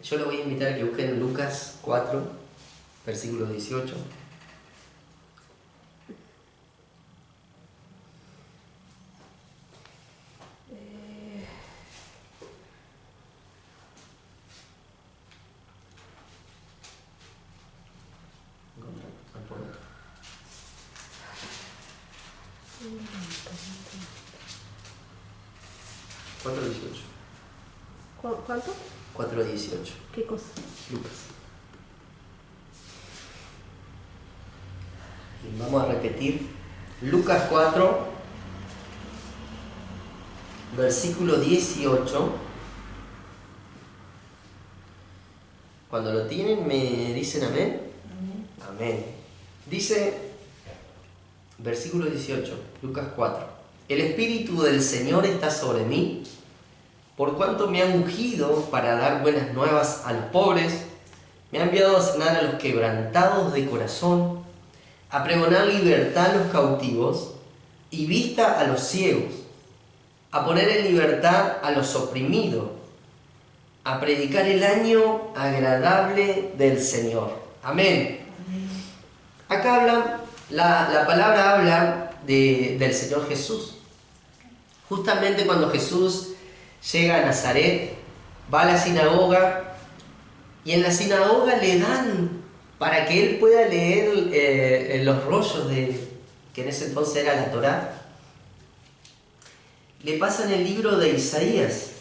Yo le voy a invitar a que busquen Lucas 4, versículo 18. ¿Cuánto? 4:18. ¿Qué cosa? Lucas. Y vamos a repetir. Lucas 4, versículo 18. Cuando lo tienen, me dicen amén. Amén. Amén. Dice, versículo 18, Lucas 4. El Espíritu del Señor está sobre mí, por cuanto me ha ungido para dar buenas nuevas a los pobres, me ha enviado a sanar a los quebrantados de corazón, a pregonar libertad a los cautivos y vista a los ciegos, a poner en libertad a los oprimidos, a predicar el año agradable del Señor. Amén. Acá habla, la palabra habla del Señor Jesús. Justamente cuando Jesús llega a Nazaret, va a la sinagoga y en la sinagoga le dan para que él pueda leer los rollos que en ese entonces era la Torá. Le pasan el libro de Isaías.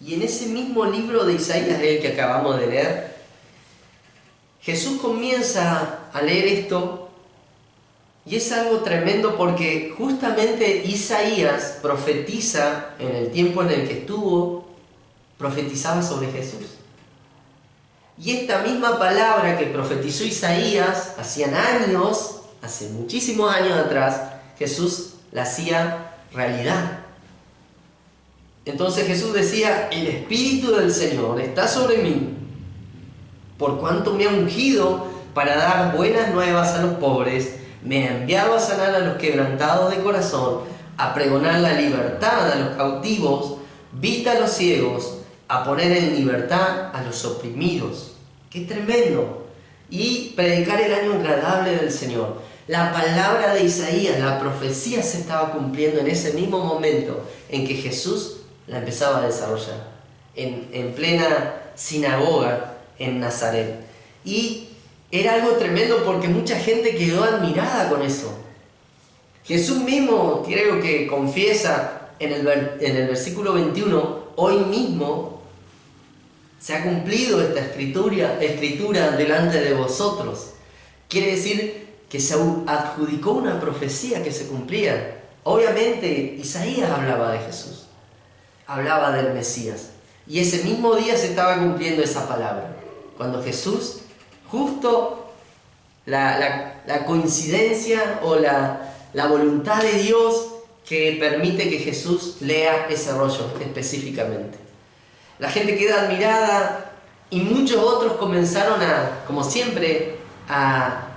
Y en ese mismo libro de Isaías, el que acabamos de leer, Jesús comienza a leer esto y es algo tremendo porque justamente Isaías profetiza en el tiempo en el que estuvo, profetizaba sobre Jesús. Y esta misma palabra que profetizó Isaías hacían años, hace muchísimos años atrás, Jesús la hacía realidad. Entonces Jesús decía, el Espíritu del Señor está sobre mí, por cuanto me ha ungido para dar buenas nuevas a los pobres, me ha enviado a sanar a los quebrantados de corazón, a pregonar la libertad a los cautivos, vista a los ciegos, a poner en libertad a los oprimidos. ¡Qué tremendo! Y predicar el año agradable del Señor. La palabra de Isaías, la profecía se estaba cumpliendo en ese mismo momento en que Jesús la empezaba a desarrollar, en plena sinagoga en Nazaret. Y era algo tremendo porque mucha gente quedó admirada con eso. Jesús mismo creo que confiesa en el versículo 21, hoy mismo se ha cumplido esta escritura delante de vosotros. Quiere decir que se adjudicó una profecía que se cumplía. Obviamente Isaías hablaba de Jesús, hablaba del Mesías. Y ese mismo día se estaba cumpliendo esa palabra. Cuando Jesús, justo la coincidencia o la voluntad de Dios que permite que Jesús lea ese rollo específicamente. La gente queda admirada y muchos otros comenzaron como siempre, a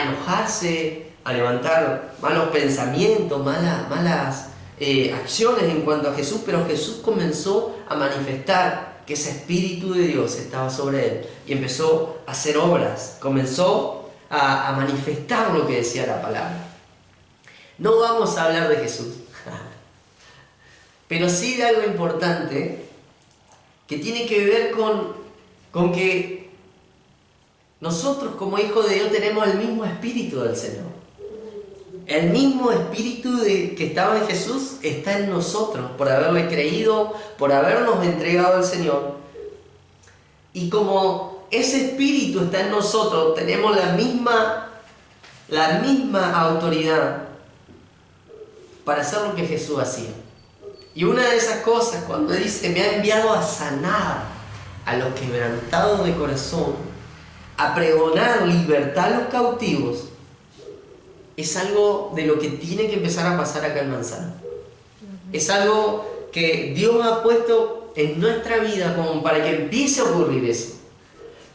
enojarse, a levantar malos pensamientos, malas acciones en cuanto a Jesús, pero Jesús comenzó a manifestar que ese Espíritu de Dios estaba sobre él y empezó a hacer obras, comenzó a manifestar lo que decía la palabra. No vamos a hablar de Jesús, pero sí de algo importante que tiene que ver con que nosotros como hijos de Dios tenemos el mismo Espíritu del Señor. El mismo Espíritu que estaba en Jesús está en nosotros, por haberle creído, por habernos entregado al Señor. Y como ese Espíritu está en nosotros, tenemos la misma autoridad para hacer lo que Jesús hacía. Y una de esas cosas, cuando dice, me ha enviado a sanar a los quebrantados de corazón, a pregonar libertad a los cautivos, es algo de lo que tiene que empezar a pasar acá en Manzano. Es algo que Dios ha puesto en nuestra vida como para que empiece a ocurrir eso.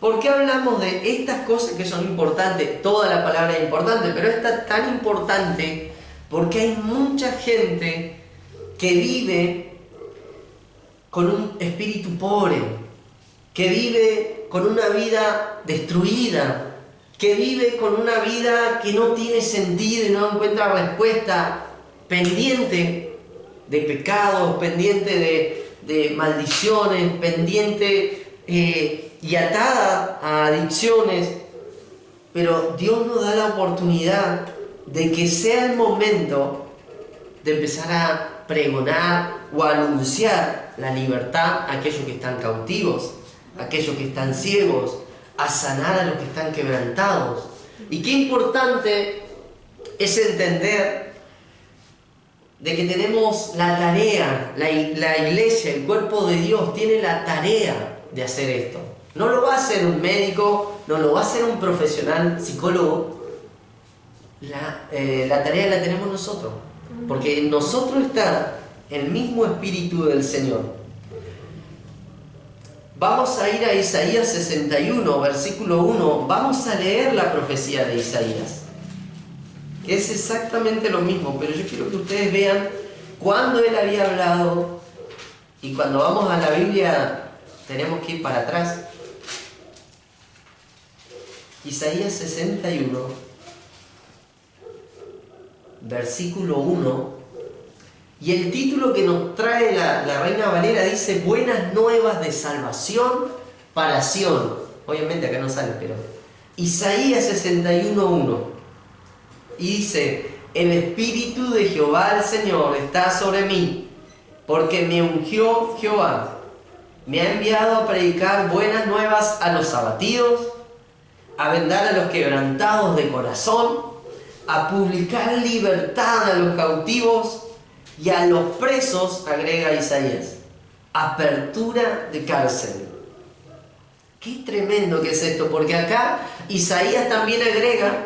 ¿Por qué hablamos de estas cosas que son importantes? Toda la palabra es importante, pero esta es tan importante porque hay mucha gente que vive con un espíritu pobre, que vive con una vida destruida, que vive con una vida que no tiene sentido y no encuentra respuesta, pendiente de pecados, pendiente de maldiciones, pendiente y atada a adicciones. Pero Dios nos da la oportunidad de que sea el momento de empezar a pregonar o a anunciar la libertad a aquellos que están cautivos, a aquellos que están ciegos, a sanar a los que están quebrantados. Y qué importante es entender de que tenemos la tarea, la iglesia, el cuerpo de Dios tiene la tarea de hacer esto. No lo va a hacer un médico, no lo va a hacer un profesional psicólogo. La tarea la tenemos nosotros, porque en nosotros está el mismo Espíritu del Señor. Vamos a ir a Isaías 61, versículo 1. Vamos a leer la profecía de Isaías, que es exactamente lo mismo, pero yo quiero que ustedes vean cuándo él había hablado, y cuando vamos a la Biblia tenemos que ir para atrás. Isaías 61, versículo 1, y el título que nos trae la Reina Valera dice: Buenas nuevas de salvación para Sión. Obviamente acá no sale, pero Isaías 61, 1, y dice: El Espíritu de Jehová el Señor está sobre mí, porque me ungió Jehová, me ha enviado a predicar buenas nuevas a los abatidos, a vendar a los quebrantados de corazón, a publicar libertad a los cautivos y a los presos, agrega Isaías, apertura de cárcel. Qué tremendo que es esto, porque acá Isaías también agrega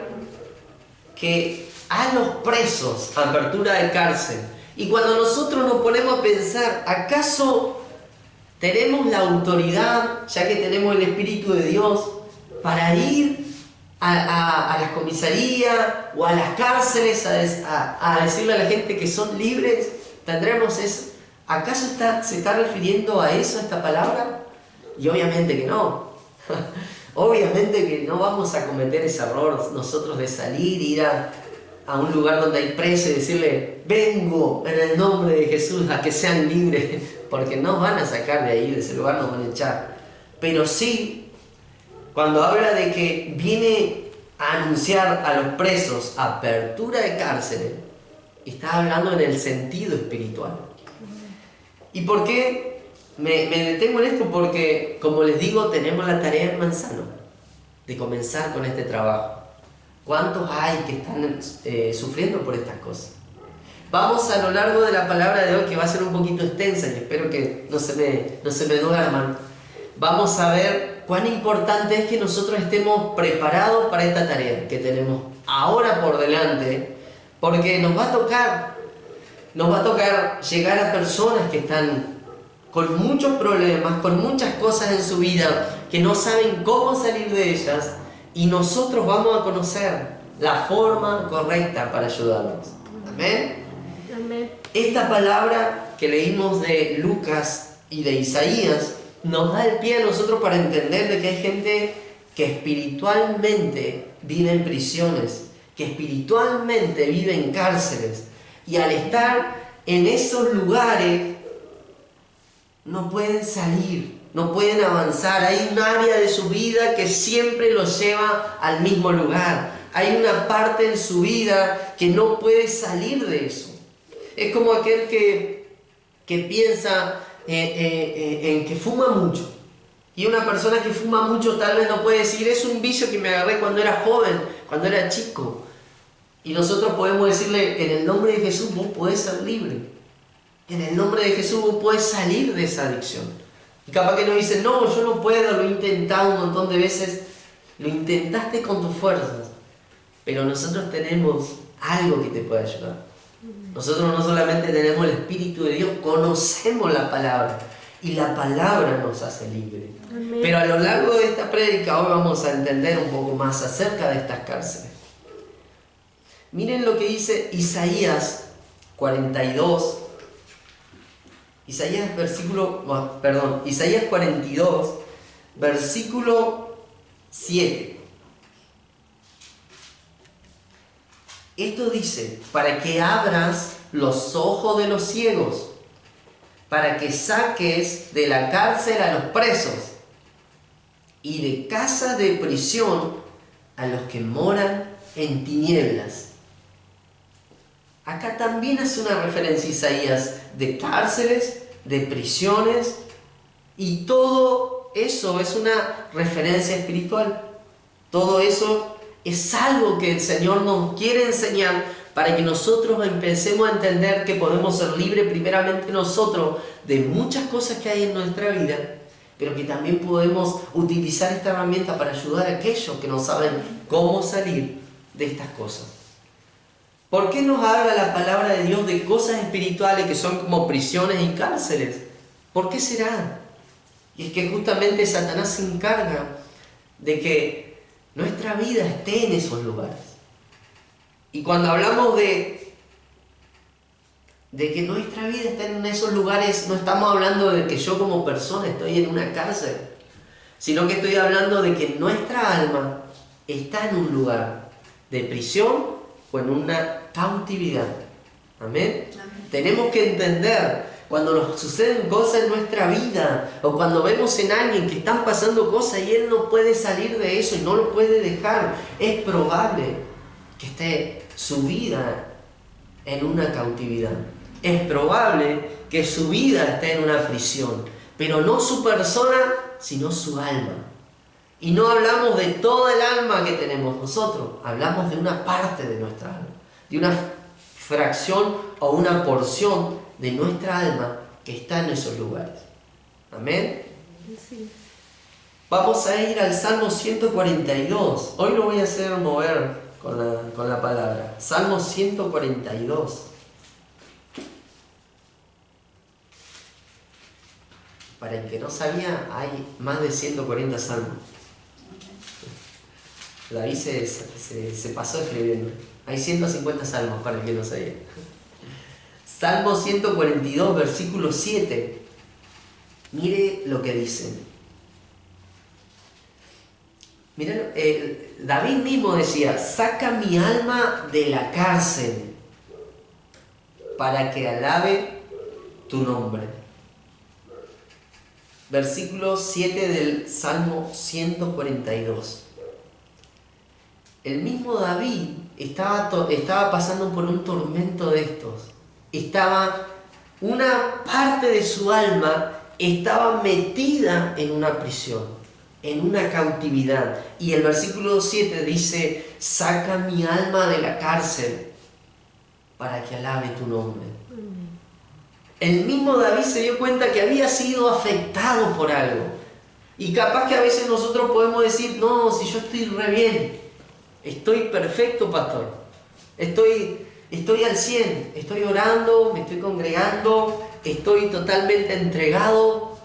que a los presos, apertura de cárcel. Y cuando nosotros nos ponemos a pensar, ¿acaso tenemos la autoridad, ya que tenemos el Espíritu de Dios, para ir a las comisarías o a las cárceles a decirle a la gente que son libres? ¿Tendremos eso? ¿Acaso se está refiriendo a eso esta palabra? Y obviamente que no. Obviamente que no vamos a cometer ese error nosotros de salir, ir a un lugar donde hay presos y decirle: vengo en el nombre de Jesús a que sean libres, porque nos van a sacar de ahí, de ese lugar nos van a echar. Pero sí, cuando habla de que viene a anunciar a los presos apertura de cárceles, está hablando en el sentido espiritual. ¿Y por qué me detengo en esto? Porque, como les digo, tenemos la tarea en Manzano de comenzar con este trabajo. ¿Cuántos hay que están sufriendo por estas cosas? Vamos a lo largo de la palabra de hoy, que va a ser un poquito extensa y espero que no se me duerman. Vamos a ver cuán importante es que nosotros estemos preparados para esta tarea que tenemos ahora por delante, porque nos va a tocar llegar a personas que están con muchos problemas, con muchas cosas en su vida, que no saben cómo salir de ellas, y nosotros vamos a conocer la forma correcta para ayudarlos. ¿Amén? Amén. Esta palabra que leímos de Lucas y de Isaías nos da el pie a nosotros para entender de que hay gente que espiritualmente vive en prisiones, que espiritualmente vive en cárceles, y al estar en esos lugares no pueden salir, no pueden avanzar. Hay un área de su vida que siempre los lleva al mismo lugar. Hay una parte en su vida que no puede salir de eso. Es como aquel que piensa en que fuma mucho. Y una persona que fuma mucho tal vez no puede decir: es un vicio que me agarré cuando era joven, cuando era chico. Y nosotros podemos decirle: en el nombre de Jesús vos podés ser libre. En el nombre de Jesús vos podés salir de esa adicción. Y capaz que nos dicen: no, yo no puedo, lo he intentado un montón de veces. Lo intentaste con tus fuerzas, pero nosotros tenemos algo que te puede ayudar. Nosotros no solamente tenemos el Espíritu de Dios, conocemos la palabra, y la palabra nos hace libres. Amén. Pero a lo largo de esta prédica hoy vamos a entender un poco más acerca de estas cárceles. Miren lo que dice Isaías 42. Isaías 42, versículo 7. Esto dice, para que abras los ojos de los ciegos, para que saques de la cárcel a los presos y de casa de prisión a los que moran en tinieblas. Acá también hace una referencia Isaías de cárceles, de prisiones, y todo eso es una referencia espiritual. Todo eso es algo que el Señor nos quiere enseñar para que nosotros empecemos a entender que podemos ser libres primeramente nosotros de muchas cosas que hay en nuestra vida, pero que también podemos utilizar esta herramienta para ayudar a aquellos que no saben cómo salir de estas cosas. ¿Por qué nos habla la palabra de Dios de cosas espirituales que son como prisiones y cárceles? ¿Por qué será? Y es que justamente Satanás se encarga de que nuestra vida esté en esos lugares. Y cuando hablamos de que nuestra vida está en esos lugares, no estamos hablando de que yo como persona estoy en una cárcel, sino que estoy hablando de que nuestra alma está en un lugar de prisión o en una cautividad. ¿Amén? Amén. Tenemos que entender, cuando nos suceden cosas en nuestra vida, o cuando vemos en alguien que están pasando cosas y él no puede salir de eso y no lo puede dejar, es probable que esté su vida en una cautividad. Es probable que su vida esté en una prisión, pero no su persona, sino su alma. Y no hablamos de toda el alma que tenemos nosotros, hablamos de una parte de nuestra alma, de una fracción o una porción de nuestra alma que está en esos lugares. ¿Amén? Sí. Vamos a ir al Salmo 142. Hoy lo voy a hacer mover con la palabra. Salmo 142. Para el que no sabía, hay más de 140 salmos. David se pasó escribiendo. Hay 150 salmos para el que no sabía. Salmo 142, versículo 7. Mire lo que dice. Mira, David mismo decía, saca mi alma de la cárcel para que alabe tu nombre. Versículo 7 del Salmo 142. El mismo David estaba pasando por un tormento de estos. Una parte de su alma estaba metida en una prisión, en una cautividad. Y el versículo 7 dice, saca mi alma de la cárcel para que alabe tu nombre. El mismo David se dio cuenta que había sido afectado por algo. Y capaz que a veces nosotros podemos decir, no, si yo estoy re bien, estoy perfecto, pastor, estoy al 100, estoy orando, me estoy congregando, estoy totalmente entregado,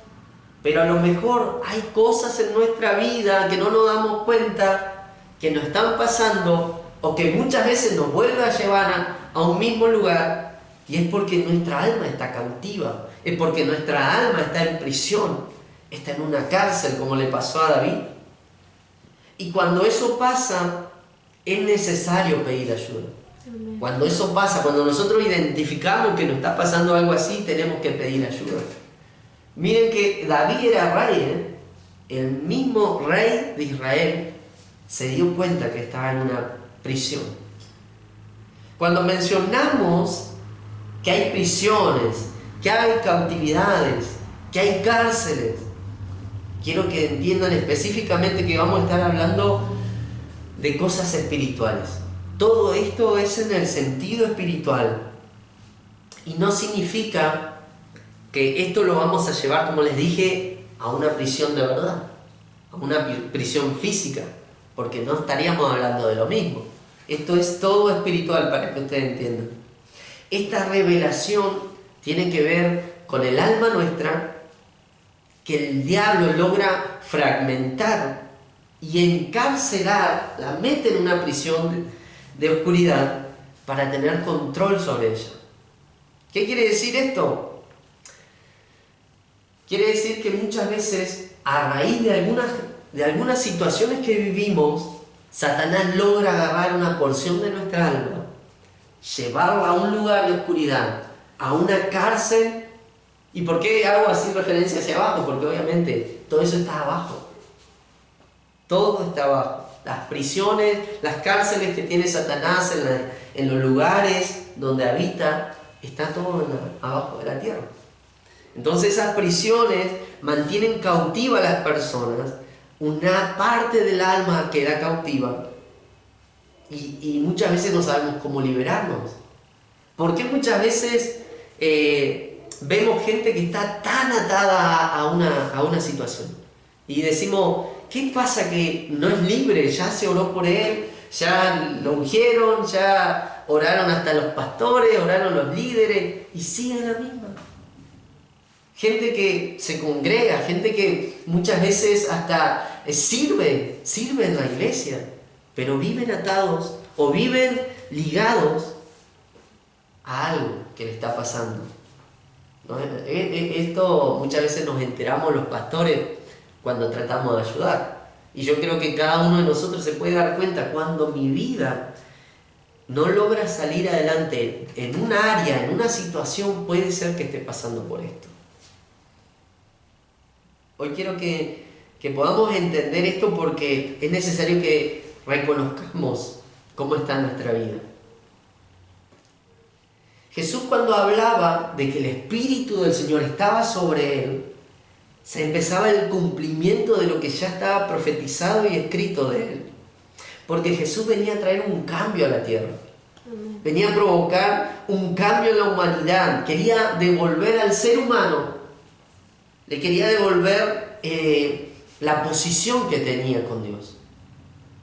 pero a lo mejor hay cosas en nuestra vida que no nos damos cuenta, que nos están pasando, o que muchas veces nos vuelven a llevar a un mismo lugar. Y es porque nuestra alma está cautiva, es porque nuestra alma está en prisión, está en una cárcel como le pasó a David. Y cuando eso pasa, es necesario pedir ayuda. Cuando eso pasa, cuando nosotros identificamos que nos está pasando algo así, tenemos que pedir ayuda. Miren que David era rey, el mismo rey de Israel se dio cuenta que estaba en una prisión. Cuando mencionamos que hay prisiones, que hay cautividades, que hay cárceles, quiero que entiendan específicamente que vamos a estar hablando de cosas espirituales. Todo esto es en el sentido espiritual y no significa que esto lo vamos a llevar, como les dije, a una prisión de verdad, a una prisión física, porque no estaríamos hablando de lo mismo. Esto es todo espiritual para que ustedes entiendan. Esta revelación tiene que ver con el alma nuestra, que el diablo logra fragmentar y encarcelar, la mete en una prisión de oscuridad para tener control sobre ella. ¿Qué quiere decir esto? Quiere decir que muchas veces, a raíz de algunas situaciones que vivimos, Satanás logra agarrar una porción de nuestra alma, llevarla a un lugar de oscuridad, a una cárcel. ¿Y por qué hago así referencia hacia abajo? Porque obviamente todo eso está abajo. Todo está abajo. Las prisiones, las cárceles que tiene Satanás en los lugares donde habita, está todo abajo de la tierra. Entonces esas prisiones mantienen cautiva a las personas, una parte del alma queda cautiva y muchas veces no sabemos cómo liberarnos. ¿Por qué muchas veces vemos gente que está tan atada a una situación? Y decimos, ¿qué pasa que no es libre? Ya se oró por él, ya lo ungieron, ya oraron hasta los pastores, oraron los líderes y sigue la misma. Gente que se congrega, gente que muchas veces hasta sirve en la iglesia, pero viven atados o viven ligados a algo que le está pasando. ¿No? Esto muchas veces nos enteramos los pastores cuando tratamos de ayudar. Y yo creo que cada uno de nosotros se puede dar cuenta cuando mi vida no logra salir adelante en un área, en una situación, puede ser que esté pasando por esto. Hoy quiero que podamos entender esto porque es necesario que reconozcamos cómo está nuestra vida. Jesús, cuando hablaba de que el Espíritu del Señor estaba sobre él, se empezaba el cumplimiento de lo que ya estaba profetizado y escrito de él. Porque Jesús venía a traer un cambio a la tierra. Venía a provocar un cambio en la humanidad. Quería devolver al ser humano, le quería devolver la posición que tenía con Dios.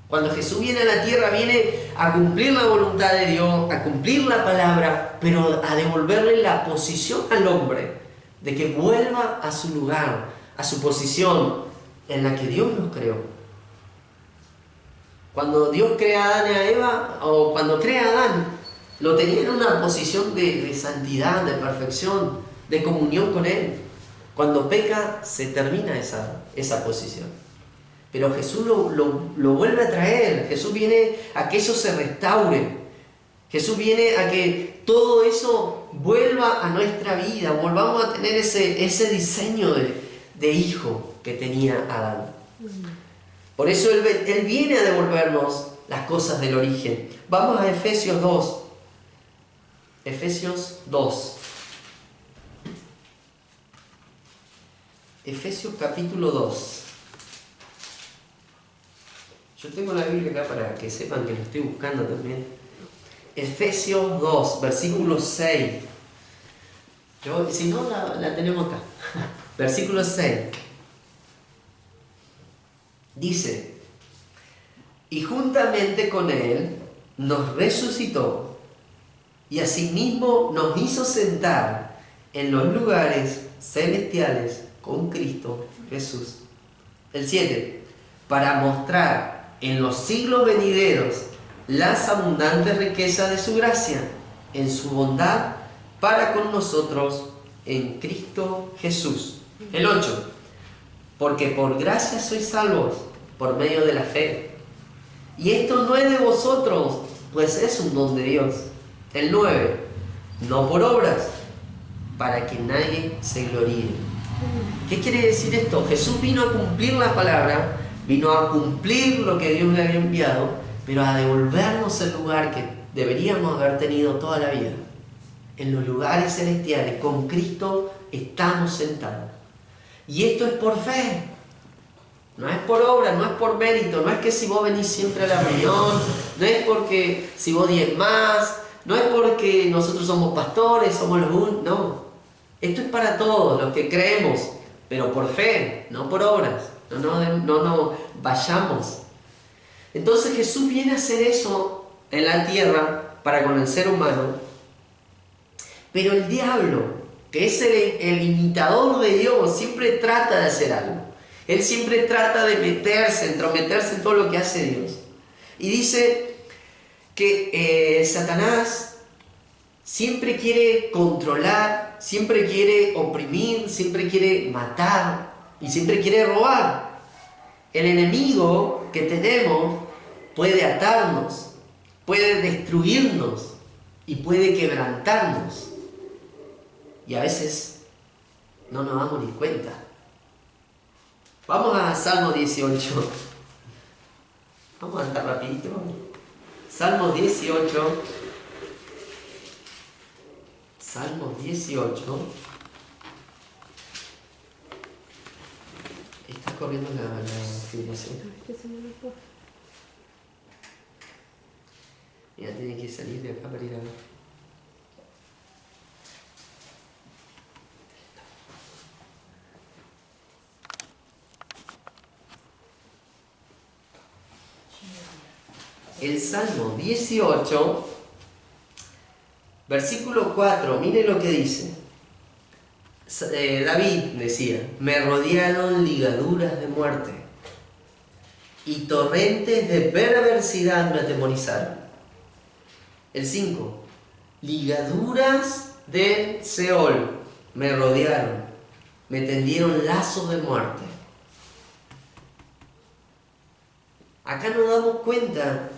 Cuando Jesús viene a la tierra, viene a cumplir la voluntad de Dios, a cumplir la palabra, pero a devolverle la posición al hombre, de que vuelva a su lugar, a su posición en la que Dios nos creó. Cuando Dios crea a Adán y a Eva, o cuando crea a Adán, lo tenía en una posición de santidad, de perfección, de comunión con Él. Cuando peca, se termina esa posición. Pero Jesús lo vuelve a traer. Jesús viene a que eso se restaure. Jesús viene a que todo eso vuelva a nuestra vida. Volvamos a tener ese diseño de hijo que tenía Adán. Por eso Él viene a devolvernos las cosas del origen. Vamos a Efesios 2. Efesios 2. Efesios capítulo 2. Yo tengo la Biblia acá para que sepan que lo estoy buscando también. Efesios 2, versículo 6. Si no, la tenemos acá. Versículo 6. Dice: y juntamente con Él nos resucitó y asimismo nos hizo sentar en los lugares celestiales con Cristo Jesús. El 7. Para mostrar en los siglos venideros las abundantes riquezas de su gracia, en su bondad para con nosotros en Cristo Jesús. El 8. Porque por gracia sois salvos por medio de la fe. Y esto no es de vosotros, pues es un don de Dios. El 9. No por obras, para que nadie se gloríe. ¿Qué quiere decir esto? Jesús vino a cumplir la palabra, vino a cumplir lo que Dios le había enviado, pero a devolvernos el lugar que deberíamos haber tenido toda la vida. En los lugares celestiales, con Cristo estamos sentados. Y esto es por fe. No es por obra, no es por mérito, no es que si vos venís siempre a la reunión, no es porque si vos diezmás, no es porque nosotros somos pastores, somos los únicos, no. Esto es para todos los que creemos, pero por fe, no por obras. No vayamos. Entonces Jesús viene a hacer eso en la tierra para con el ser humano, pero el diablo, que es el imitador de Dios, siempre trata de hacer algo. Él siempre trata de entrometerse en todo lo que hace Dios. Y dice que Satanás siempre quiere controlar siempre quiere oprimir, siempre quiere matar y siempre quiere robar. El enemigo que tenemos puede atarnos, puede destruirnos y puede quebrantarnos. Y a veces no nos damos ni cuenta. Vamos a Salmo 18. Vamos a andar rapidito. Salmo 18. Salmo 18. Está corriendo la filmación. Mira, tiene que salir de acá para ir a ver. El Salmo 18, versículo 4, mire lo que dice. David decía: me rodearon ligaduras de muerte y torrentes de perversidad me atemorizaron. El 5, ligaduras del Seol me rodearon, me tendieron lazos de muerte. Acá nos damos cuenta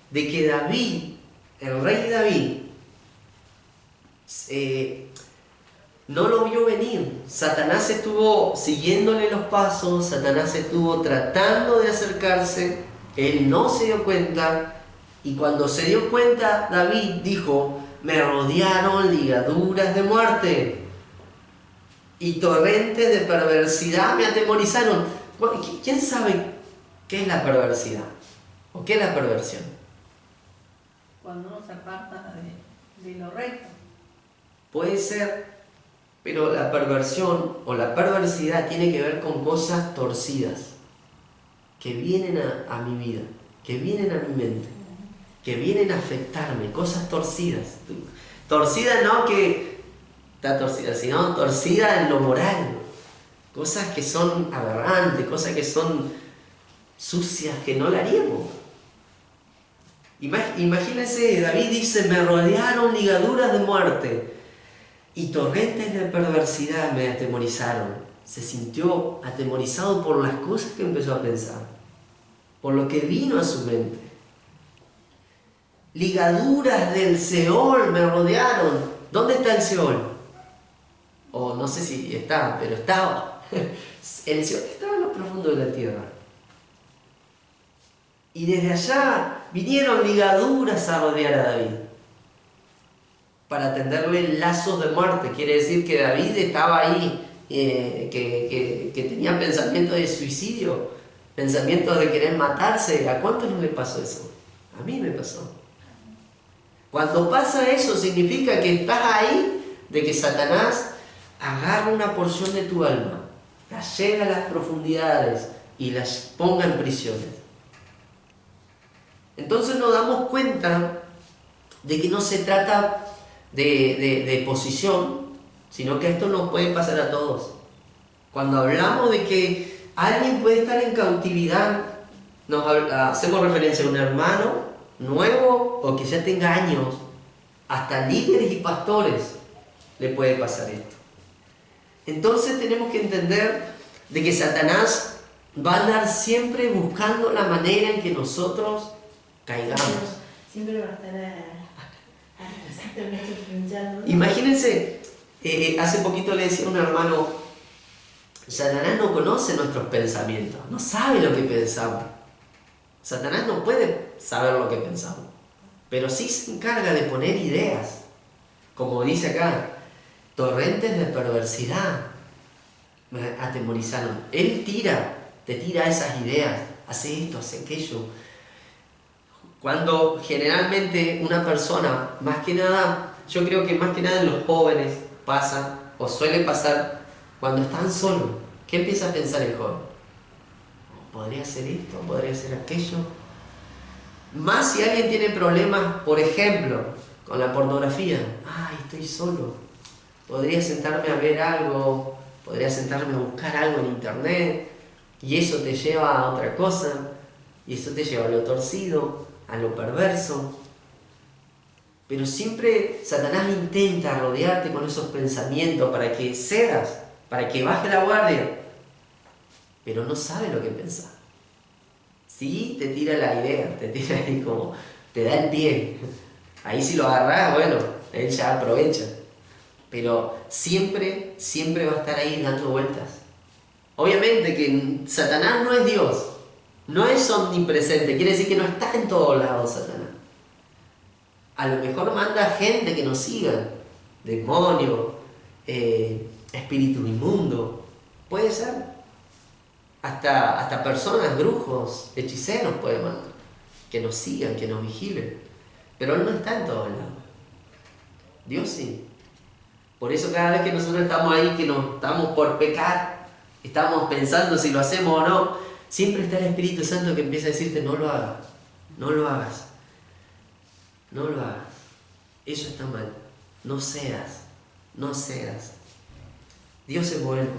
de que David, el rey David, no lo vio venir. Satanás estuvo siguiéndole los pasos, Satanás estuvo tratando de acercarse, él no se dio cuenta, y cuando se dio cuenta, David dijo: me rodearon ligaduras de muerte y torrentes de perversidad me atemorizaron. ¿Quién sabe qué es la perversidad? ¿O qué es la perversión? Cuando uno se aparta de lo recto. Puede ser, pero la perversión o la perversidad tiene que ver con cosas torcidas que vienen a mi vida, que vienen a mi mente, que vienen a afectarme, cosas torcidas. Torcida no que está torcida, sino torcida en lo moral, cosas que son aberrantes, cosas que son sucias, que no la haríamos. Imagínense, David dice: me rodearon ligaduras de muerte y torrentes de perversidad me atemorizaron. Se sintió atemorizado por las cosas que empezó a pensar, por lo que vino a su mente. Ligaduras del Seol me rodearon. ¿Dónde está el Seol? O no sé si está, pero estaba. El Seol estaba en lo profundo de la tierra. Y desde allá vinieron ligaduras a rodear a David para tenderle lazos de muerte. Quiere decir que David estaba ahí, que tenía pensamientos de suicidio, pensamientos de querer matarse. ¿A cuántos no le pasó eso? A mí me pasó. Cuando pasa eso, significa que estás ahí, de que Satanás agarra una porción de tu alma, la lleva a las profundidades y las ponga en prisiones. Entonces nos damos cuenta de que no se trata de posición, sino que esto nos puede pasar a todos. Cuando hablamos de que alguien puede estar en cautividad, hacemos referencia a un hermano nuevo o que ya tenga años, hasta líderes y pastores le puede pasar esto. Entonces tenemos que entender de que Satanás va a andar siempre buscando la manera en que nosotros caigamos. Siempre va a estar exactamente pinchando. Imagínense, hace poquito le decía a un hermano: Satanás no conoce nuestros pensamientos, no sabe lo que pensamos. Satanás no puede saber lo que pensamos, pero sí se encarga de poner ideas, como dice acá, torrentes de perversidad me atemorizaron. Él te tira esas ideas, hace esto, hace aquello. Cuando generalmente una persona, más que nada, yo creo que más que nada en los jóvenes pasa, o suele pasar, cuando están solos, ¿qué empieza a pensar el joven? ¿Podría ser esto? ¿Podría ser aquello? Más si alguien tiene problemas, por ejemplo, con la pornografía. ¡Ay, estoy solo! Podría sentarme a ver algo, podría sentarme a buscar algo en internet, y eso te lleva a otra cosa, y eso te lleva a lo torcido, a lo perverso. Pero siempre Satanás intenta rodearte con esos pensamientos para que cedas, para que baje la guardia. Pero no sabe lo que pensás. Sí, te tira la idea, te tira ahí como, te da el pie. Ahí si lo agarrás, bueno, él ya aprovecha. Pero siempre, siempre va a estar ahí dando vueltas. Obviamente que Satanás no es Dios, no es omnipresente, quiere decir que no está en todos lados Satanás. A lo mejor manda gente que nos siga, demonios, espíritu inmundo, puede ser. Hasta personas, brujos, hechiceros puede mandar, que nos sigan, que nos vigilen. Pero Él no está en todos lados. Dios sí. Por eso cada vez que nosotros estamos ahí, que nos estamos por pecar, estamos pensando si lo hacemos o no, siempre está el Espíritu Santo que empieza a decirte, no lo hagas, no lo hagas, no lo hagas. Eso está mal. No cedas, no cedas. Dios es bueno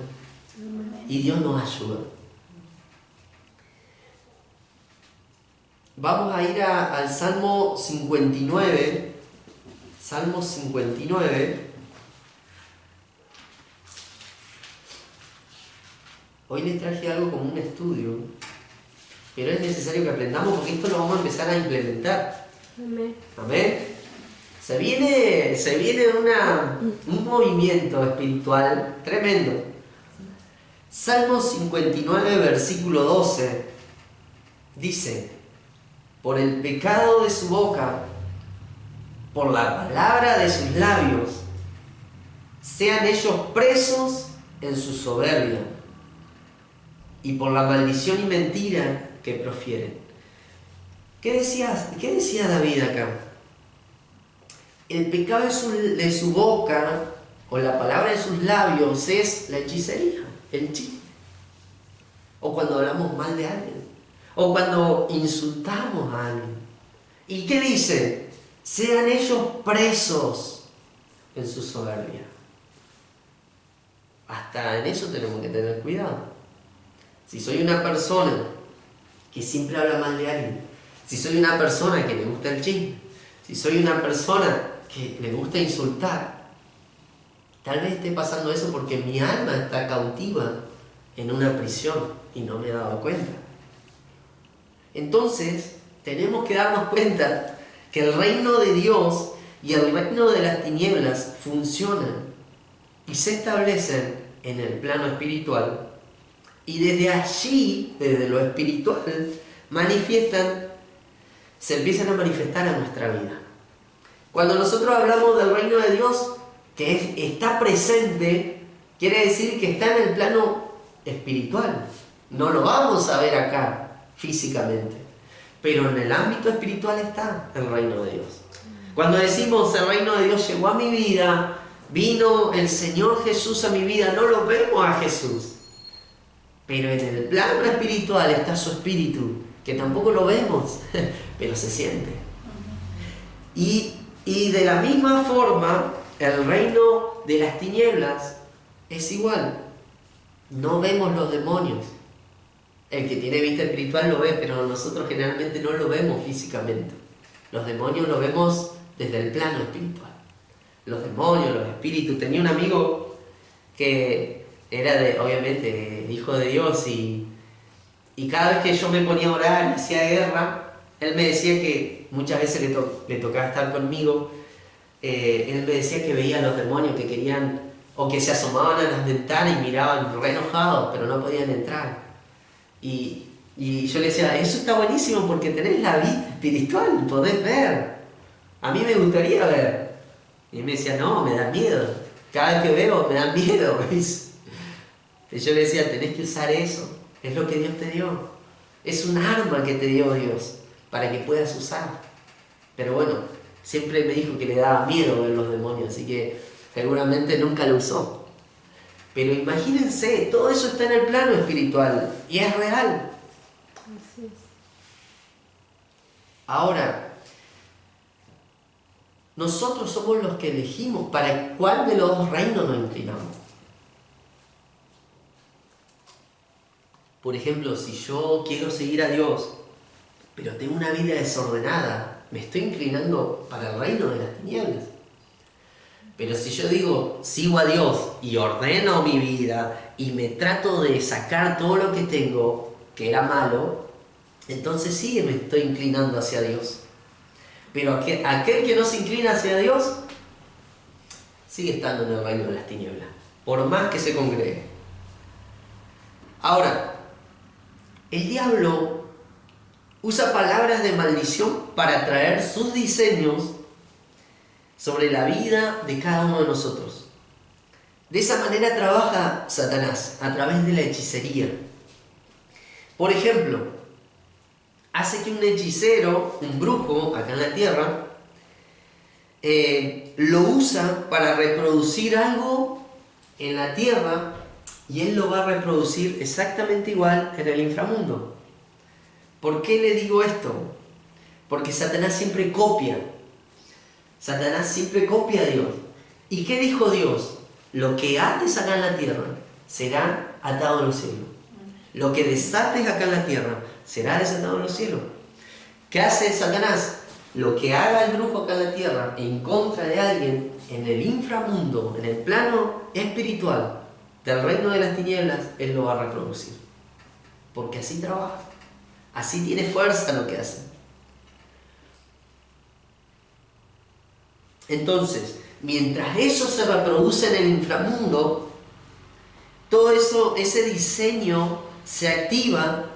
y Dios nos ayuda. Vamos a ir al Salmo 59. Salmo 59. Hoy les traje algo como un estudio, pero es necesario que aprendamos porque esto lo vamos a empezar a implementar. Amén. Amén. Se viene un movimiento espiritual tremendo. Salmo 59, versículo 12, dice: por el pecado de su boca, por la palabra de sus labios, sean ellos presos en su soberbia, y por la maldición y mentira que profieren. ¿Qué decía David acá? El pecado de su boca, o la palabra de sus labios, es la hechicería, el chisme. O cuando hablamos mal de alguien. O cuando insultamos a alguien. ¿Y qué dice? Sean ellos presos en su soberbia. Hasta en eso tenemos que tener cuidado. Si soy una persona que siempre habla mal de alguien, si soy una persona que le gusta el chisme, si soy una persona que le gusta insultar, tal vez esté pasando eso porque mi alma está cautiva en una prisión y no me he dado cuenta. Entonces, tenemos que darnos cuenta que el reino de Dios y el reino de las tinieblas funcionan y se establecen en el plano espiritual, y desde allí, desde lo espiritual, se empiezan a manifestar a nuestra vida. Cuando nosotros hablamos del reino de Dios, que está presente, quiere decir que está en el plano espiritual. No lo vamos a ver acá físicamente, pero en el ámbito espiritual está el reino de Dios. Cuando decimos el reino de Dios llegó a mi vida, vino el Señor Jesús a mi vida, no lo vemos a Jesús, pero en el plano espiritual está su espíritu, que tampoco lo vemos, pero se siente. Y de la misma forma, el reino de las tinieblas es igual. No vemos los demonios. El que tiene vista espiritual lo ve, pero nosotros generalmente no lo vemos físicamente. Los demonios lo vemos desde el plano espiritual. Los demonios, los espíritus. Tenía un amigo que era obviamente hijo de Dios, y cada vez que yo me ponía a orar y hacía guerra, él me decía que muchas veces le tocaba estar conmigo. Él me decía que veía a los demonios que querían, o que se asomaban a las ventanas y miraban re enojados, pero no podían entrar. Y yo le decía, eso está buenísimo porque tenés la vista espiritual, podés ver. A mí me gustaría ver. Y él me decía, no, me da miedo. Cada vez que veo me da miedo. Y yo le decía, tenés que usar eso. Es lo que Dios te dio. Es un arma que te dio Dios para que puedas usar. Pero bueno, siempre me dijo que le daba miedo ver los demonios, así que seguramente nunca lo usó. Pero imagínense, todo eso está en el plano espiritual y es real. Así es. Ahora, nosotros somos los que elegimos para cuál de los dos reinos nos inclinamos. Por ejemplo, si yo quiero seguir a Dios, pero tengo una vida desordenada, me estoy inclinando para el reino de las tinieblas. Pero si yo digo, sigo a Dios y ordeno mi vida y me trato de sacar todo lo que tengo, que era malo, entonces sí me estoy inclinando hacia Dios. Pero aquel que no se inclina hacia Dios, sigue estando en el reino de las tinieblas, por más que se congregue. Ahora, el diablo usa palabras de maldición para traer sus diseños sobre la vida de cada uno de nosotros. De esa manera trabaja Satanás, a través de la hechicería. Por ejemplo, hace que un hechicero, un brujo acá en la tierra, lo usa para reproducir algo en la tierra y él lo va a reproducir exactamente igual en el inframundo. ¿Por qué le digo esto? Porque Satanás siempre copia. Satanás siempre copia a Dios. ¿Y qué dijo Dios? Lo que ates acá en la tierra será atado en los cielos. Lo que desates acá en la tierra será desatado en los cielos. ¿Qué hace Satanás? Lo que haga el brujo acá en la tierra en contra de alguien en el inframundo, en el plano espiritual del reino de las tinieblas, él lo va a reproducir. Porque así trabaja. Así tiene fuerza lo que hace. Entonces, mientras eso se reproduce en el inframundo, todo eso, ese diseño se activa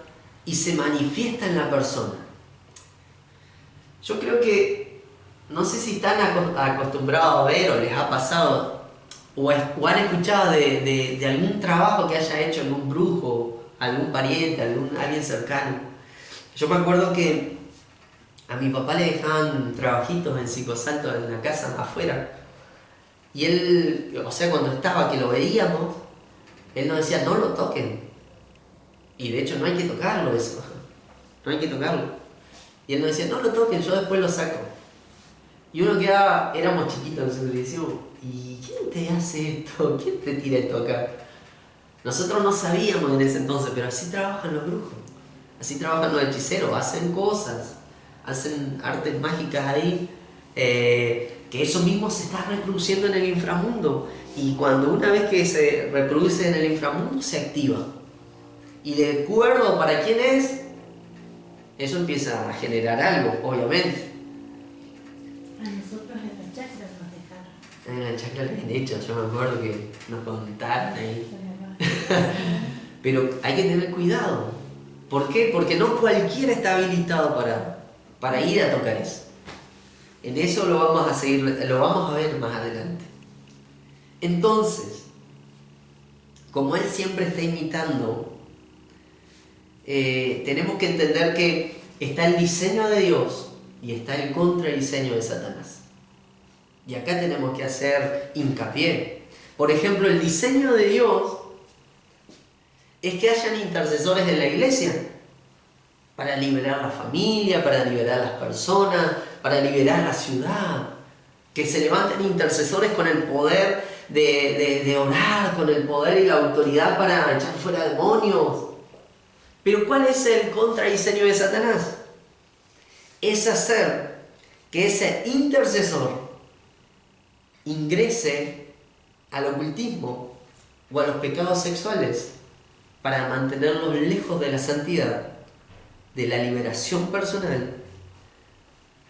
y se manifiesta en la persona. Yo creo que, no sé si están acostumbrados a ver o les ha pasado, o han escuchado de algún trabajo que haya hecho algún brujo, algún pariente, alguien cercano. Yo me acuerdo que a mi papá le dejaban trabajitos en psicosalto en la casa afuera. Y él, o sea, cuando estaba que lo veíamos, él nos decía, no lo toquen. Y de hecho no hay que tocarlo eso. No hay que tocarlo. Y él nos decía, no lo toquen, yo después lo saco. Y uno quedaba, éramos chiquitos nosotros y decíamos, ¿y quién te hace esto? ¿Quién te tira esto acá? Nosotros no sabíamos en ese entonces, pero así trabajan los brujos. Así trabajan los hechiceros, hacen cosas. Hacen artes mágicas ahí, que eso mismo se está reproduciendo en el inframundo. Y cuando una vez que se reproduce en el inframundo, se activa. Y de acuerdo para quién es, eso empieza a generar algo, obviamente. A nosotros en la chacra nos dejaron. En la chacra les han hecho, yo me acuerdo que nos contaron ahí. Pero hay que tener cuidado. ¿Por qué? Porque no cualquiera está habilitado para ir a tocar eso. En eso lo vamos a seguir, lo vamos a ver más adelante. Entonces, como él siempre está imitando, tenemos que entender que está el diseño de Dios y está el contradiseño de Satanás. Y acá tenemos que hacer hincapié. Por ejemplo, el diseño de Dios es que hayan intercesores en la iglesia para liberar la familia, para liberar las personas, para liberar la ciudad. Que se levanten intercesores con el poder de orar, con el poder y la autoridad para echar fuera demonios. Pero ¿cuál es el contradiseño de Satanás? Es hacer que ese intercesor ingrese al ocultismo o a los pecados sexuales para mantenerlos lejos de la santidad, de la liberación personal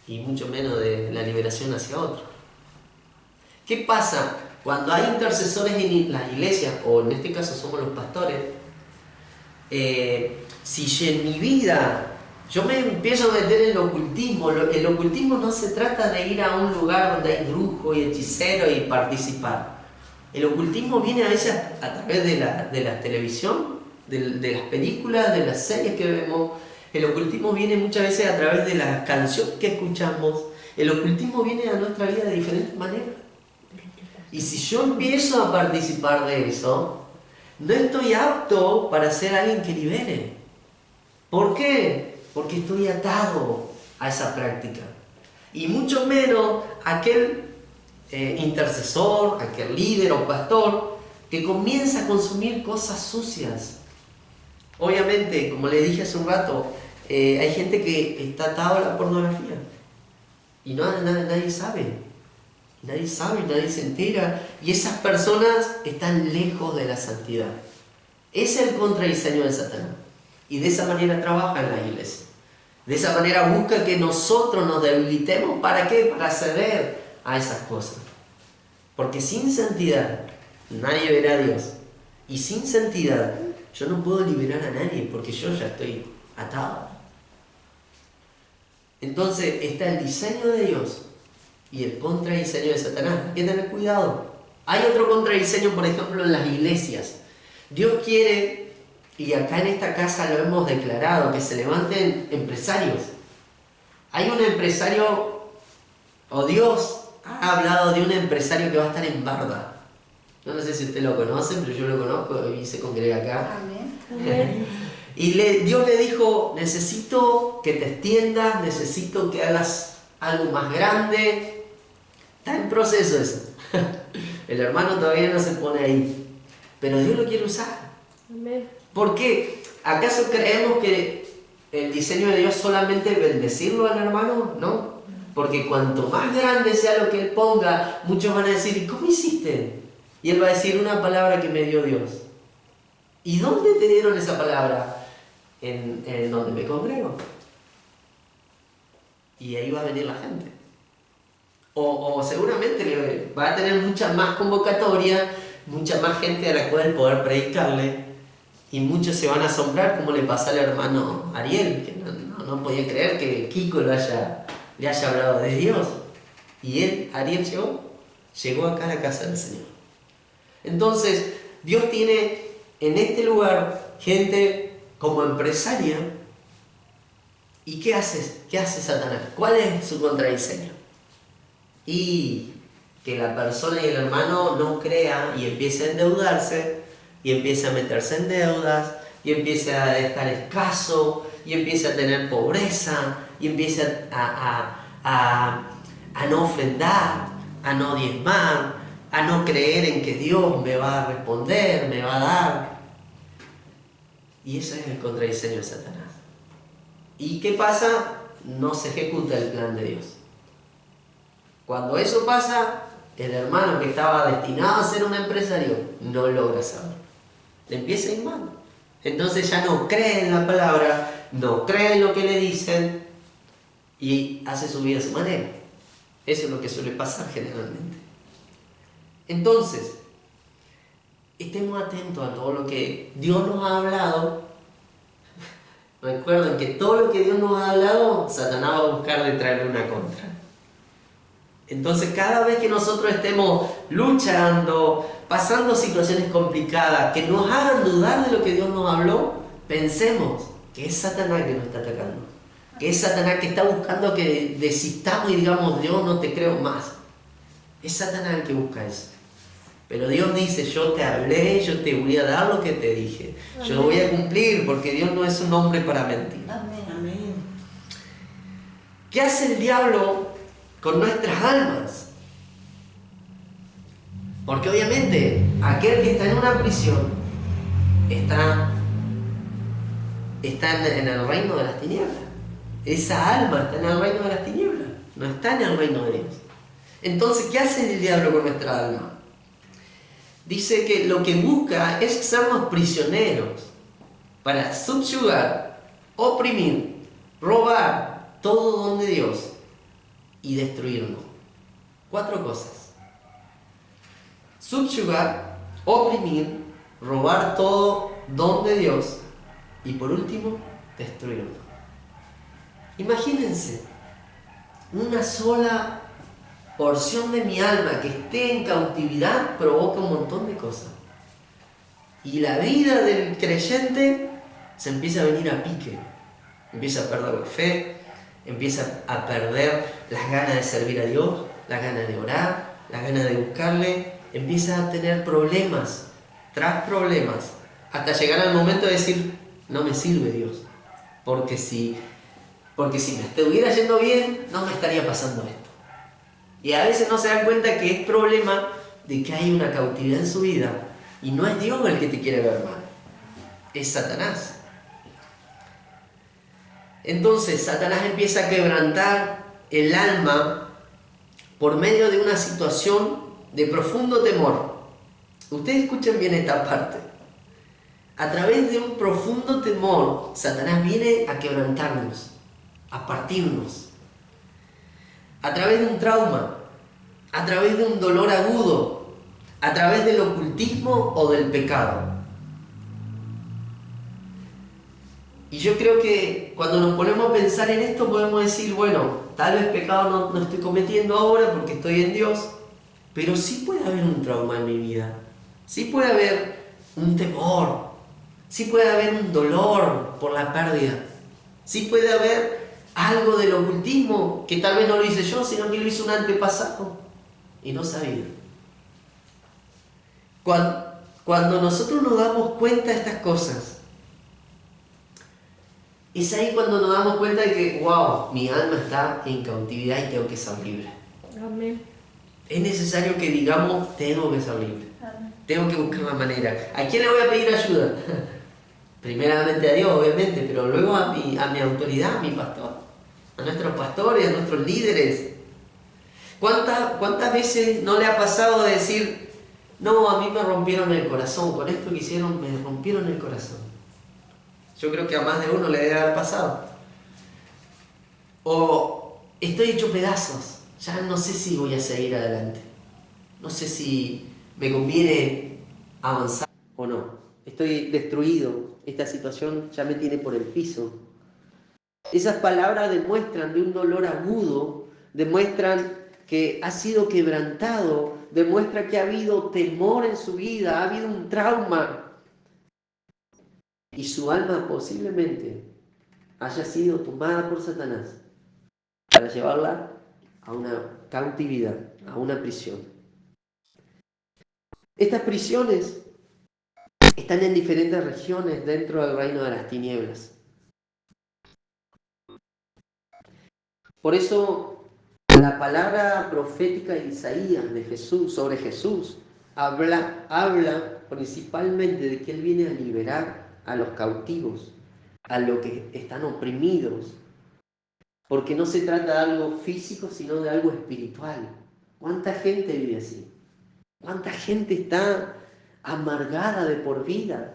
y mucho menos de la liberación hacia otros. ¿Qué pasa cuando hay intercesores en las iglesias, o en este caso somos los pastores? Si en mi vida yo me empiezo a meter en el ocultismo no se trata de ir a un lugar donde hay brujo y hechicero y participar. El ocultismo viene a veces a través de la televisión, de las películas, de las series que vemos. El ocultismo viene muchas veces a través de las canciones que escuchamos. El ocultismo viene a nuestra vida de diferentes maneras. Y si yo empiezo a participar de eso, no estoy apto para ser alguien que libere. ¿Por qué? Porque estoy atado a esa práctica. Y mucho menos aquel intercesor, aquel líder o pastor que comienza a consumir cosas sucias. Obviamente, como le dije hace un rato, hay gente que está atada a la pornografía. Y nadie sabe. Nadie sabe, nadie se entera. Y esas personas están lejos de la santidad. Ese es el contradiseño de Satanás. Y de esa manera trabaja en la iglesia. De esa manera busca que nosotros nos debilitemos. ¿Para qué? Para ceder a esas cosas. Porque sin santidad nadie verá a Dios. Y sin santidad yo no puedo liberar a nadie porque yo ya estoy atado. Entonces está el diseño de Dios y el contradiseño de Satanás. Hay que tener cuidado. Hay otro contradiseño, por ejemplo, en las iglesias. Dios quiere, y acá en esta casa lo hemos declarado, que se levanten empresarios. Hay un empresario, o Dios ha hablado de un empresario que va a estar en Barda. No sé si usted lo conoce, pero yo lo conozco y se congrega acá. Amén. Y Dios le dijo, necesito que te extiendas, necesito que hagas algo más grande. Está en proceso eso. El hermano todavía no se pone ahí. Pero Dios lo quiere usar. Amén. ¿Por qué? ¿Acaso creemos que el diseño de Dios solamente es bendecirlo al hermano? No. Porque cuanto más grande sea lo que Él ponga, muchos van a decir, ¿y cómo hiciste? Y Él va a decir una palabra que me dio Dios. ¿Y dónde te dieron esa palabra? En donde me congrego. Y ahí va a venir la gente. O seguramente va a tener mucha más convocatoria, mucha más gente a la cual poder predicarle. Y muchos se van a asombrar como le pasa al hermano Ariel, que no podía creer que Kiko le haya hablado de Dios. Y Ariel llegó acá a la casa del Señor. Entonces, Dios tiene en este lugar gente como empresaria. ¿Y qué hace? ¿Qué hace Satanás? ¿Cuál es su contradiseño? Y que la persona y el hermano no crea y empiece a endeudarse, y empiece a meterse en deudas, y empiece a estar escaso, y empiece a tener pobreza, y empiece a no ofrendar, a no diezmar, a no creer en que Dios me va a responder, me va a dar. Y ese es el contradiseño de Satanás. ¿Y qué pasa? No se ejecuta el plan de Dios. Cuando eso pasa, el hermano que estaba destinado a ser un empresario no logra saber. Le empieza a ir mal. Entonces ya no cree en la palabra, no cree en lo que le dicen y hace su vida a su manera. Eso es lo que suele pasar generalmente. Entonces, estemos atentos a todo lo que Dios nos ha hablado. Recuerden que todo lo que Dios nos ha hablado, Satanás va a buscar de traerle una contra. Entonces, cada vez que nosotros estemos luchando, pasando situaciones complicadas, que nos hagan dudar de lo que Dios nos habló, pensemos que es Satanás que nos está atacando. Que es Satanás que está buscando que desistamos y digamos, Dios, no te creo más. Es Satanás el que busca eso. Pero Dios dice, yo te hablé, yo te voy a dar lo que te dije. Amén. Yo lo voy a cumplir porque Dios no es un hombre para mentir. Amén. Amén. ¿Qué hace el diablo con nuestras almas? Porque obviamente aquel que está en una prisión está en el reino de las tinieblas. Esa alma está en el reino de las tinieblas, no está en el reino de Dios. Entonces, ¿qué hace el diablo con nuestra alma? Dice que lo que busca es sernos prisioneros para subyugar, oprimir, robar todo don de Dios y destruirnos. 4 cosas: subyugar, oprimir, robar todo don de Dios y por último, destruirnos. Imagínense, una sola porción de mi alma que esté en cautividad provoca un montón de cosas. Y la vida del creyente se empieza a venir a pique. Empieza a perder la fe, empieza a perder las ganas de servir a Dios, las ganas de orar, las ganas de buscarle. Empieza a tener problemas tras problemas, hasta llegar al momento de decir, no me sirve Dios, porque si me estuviera yendo bien, no me estaría pasando esto. Y a veces no se dan cuenta que es problema de que hay una cautividad en su vida y no es Dios el que te quiere ver mal, es Satanás. Entonces Satanás empieza a quebrantar el alma por medio de una situación de profundo temor. Ustedes escuchen bien esta parte. A través de un profundo temor, Satanás viene a quebrantarnos, a partirnos. A través de un trauma, a través de un dolor agudo, a través del ocultismo o del pecado. Y yo creo que cuando nos ponemos a pensar en esto podemos decir, bueno, tal vez pecado no estoy cometiendo ahora porque estoy en Dios, pero sí puede haber un trauma en mi vida, sí puede haber un temor, sí puede haber un dolor por la pérdida, sí puede haber algo del ocultismo que tal vez no lo hice yo, sino que lo hizo un antepasado y no sabía. Cuando nosotros nos damos cuenta de estas cosas, es ahí cuando nos damos cuenta de que, wow, mi alma está en cautividad y tengo que ser libre. Amén. Es necesario que digamos, tengo que ser libre. Amén. Tengo que buscar la manera. ¿A quién le voy a pedir ayuda? Primeramente a Dios, obviamente, pero luego a mi autoridad, a mi pastor, a nuestros pastores, a nuestros líderes. ¿Cuántas veces no le ha pasado de decir, no, a mí me rompieron el corazón, con esto que hicieron me rompieron el corazón? Yo creo que a más de uno le debe haber pasado. O estoy hecho pedazos, ya no sé si voy a seguir adelante. No sé si me conviene avanzar o no. Estoy destruido, esta situación ya me tiene por el piso. Esas palabras demuestran de un dolor agudo, demuestran que ha sido quebrantado, demuestra que ha habido temor en su vida, ha habido un trauma. Y su alma posiblemente haya sido tomada por Satanás para llevarla a una cautividad, a una prisión. Estas prisiones están en diferentes regiones dentro del reino de las tinieblas. Por eso la palabra profética de Isaías de Jesús, sobre Jesús, habla principalmente de que Él viene a liberar a los cautivos, a los que están oprimidos, porque no se trata de algo físico, sino de algo espiritual. ¿Cuánta gente vive así? ¿Cuánta gente está amargada de por vida?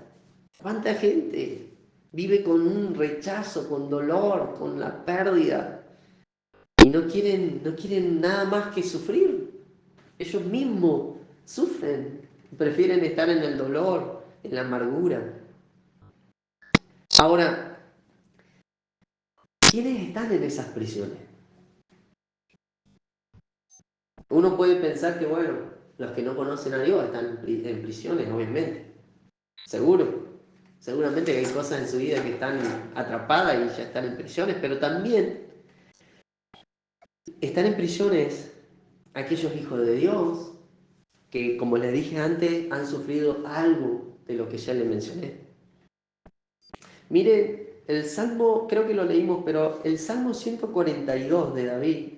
¿Cuánta gente vive con un rechazo, con dolor, con la pérdida? Y no quieren nada más que sufrir. Ellos mismos sufren, prefieren estar en el dolor, en la amargura. Ahora, ¿quiénes están en esas prisiones? Uno puede pensar que, bueno, los que no conocen a Dios están en prisiones, obviamente. Seguramente que hay cosas en su vida que están atrapadas y ya están en prisiones, pero también están en prisiones aquellos hijos de Dios que, como les dije antes, han sufrido algo de lo que ya les mencioné. Miren, el Salmo, creo que lo leímos, pero el Salmo 142 de David.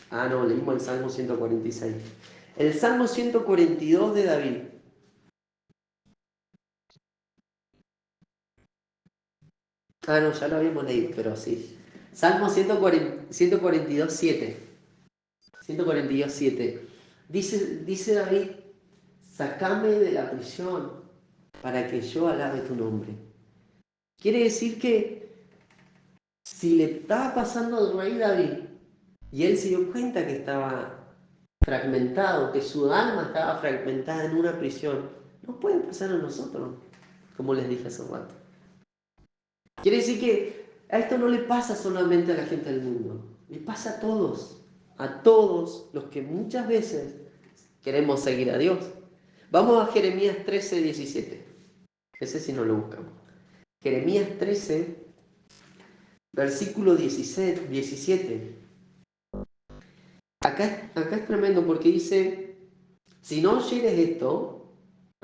Ah, no, leímos el Salmo 146. El Salmo 142 de David. Ah, no, ya lo habíamos leído, pero sí. Salmo 142, 7. 142, 7. Dice David, sacame de la prisión para que yo alabe tu nombre. Quiere decir que si le estaba pasando al rey David y él se dio cuenta que estaba fragmentado, que su alma estaba fragmentada en una prisión, nos puede pasar a nosotros, como les dije hace un rato. Quiere decir que a esto no le pasa solamente a la gente del mundo, le pasa a todos los que muchas veces queremos seguir a Dios. Vamos a Jeremías 13, 17. Ese sí no lo buscamos. Jeremías 13, versículo 17. Acá es tremendo porque dice, si no oyeres esto,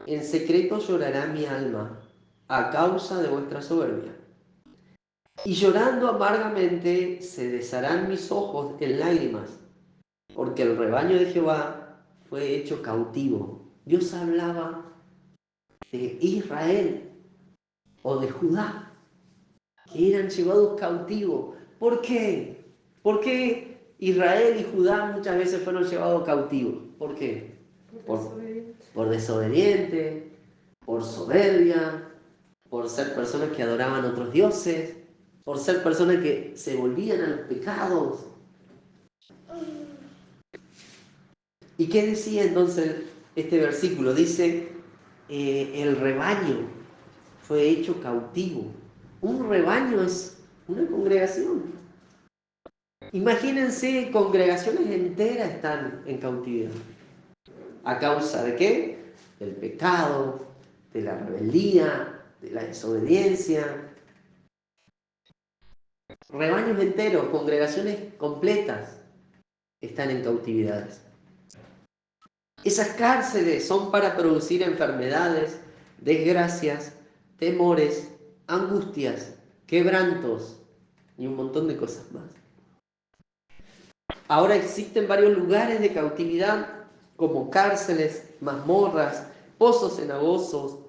en secreto llorará mi alma a causa de vuestra soberbia. Y llorando amargamente se desharán mis ojos en lágrimas, porque el rebaño de Jehová fue hecho cautivo. Dios hablaba de Israel o de Judá, que eran llevados cautivos ¿Por qué? ¿Por qué Israel y Judá muchas veces fueron llevados cautivos? ¿Por qué? Por desobediente, por soberbia, por ser personas que adoraban a otros dioses, por ser personas que se volvían a los pecados. ¿Y qué decía entonces este versículo? Dice, el rebaño fue hecho cautivo. Un rebaño es una congregación. Imagínense, congregaciones enteras están en cautividad. ¿A causa de qué? Del pecado, de la rebeldía, de la desobediencia. Rebaños enteros, congregaciones completas están en cautividades. Esas cárceles son para producir enfermedades, desgracias, temores, angustias, quebrantos y un montón de cosas más. Ahora existen varios lugares de cautividad como cárceles, mazmorras, pozos cenagosos,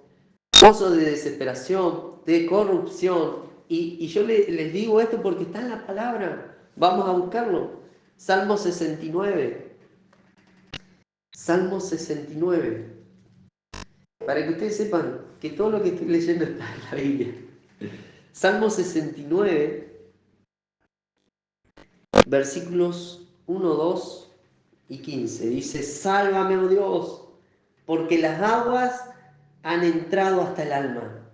pozos de desesperación, de corrupción. Y yo les digo esto porque está en la palabra. Vamos a buscarlo. Salmo 69. Salmo 69. Para que ustedes sepan que todo lo que estoy leyendo está en la Biblia. Salmo 69, versículos 1, 2 y 15. Dice, sálvame, oh Dios, porque las aguas han entrado hasta el alma.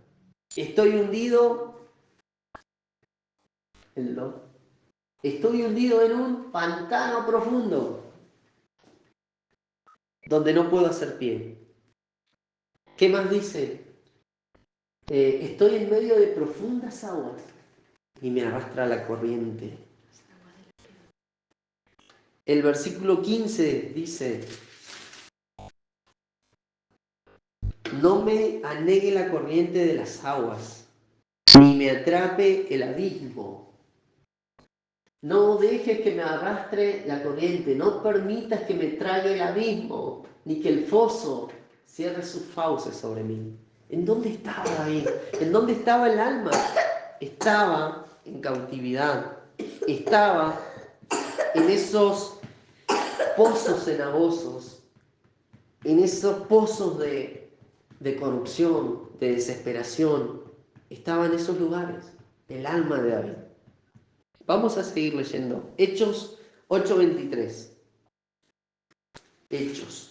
Estoy hundido en un pantano profundo, donde no puedo hacer pie. ¿Qué más dice? Estoy en medio de profundas aguas y me arrastra la corriente. El versículo 15 dice, no me anegue la corriente de las aguas, ni me atrape el abismo. No dejes que me arrastre la corriente, no permitas que me trague el abismo, ni que el foso cierre sus fauces sobre mí. ¿En dónde estaba David? ¿En dónde estaba el alma? Estaba en cautividad, estaba en esos pozos cenagosos, en esos pozos de corrupción, de desesperación. Estaba en esos lugares, el alma de David. Vamos a seguir leyendo. Hechos 8:23. Hechos.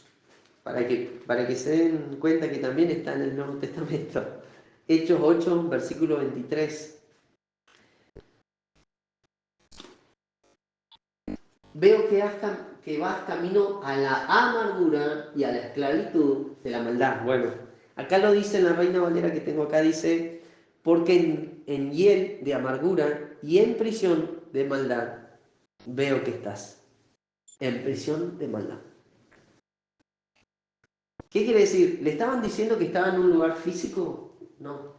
Para que se den cuenta que también está en el Nuevo Testamento. Hechos 8, versículo 23. Veo que vas camino a la amargura y a la esclavitud de la maldad. Bueno, acá lo dice en la Reina Valera que tengo acá, dice, porque en hiel de amargura y en prisión de maldad veo que estás. En prisión de maldad. ¿Qué quiere decir? ¿Le estaban diciendo que estaba en un lugar físico? No.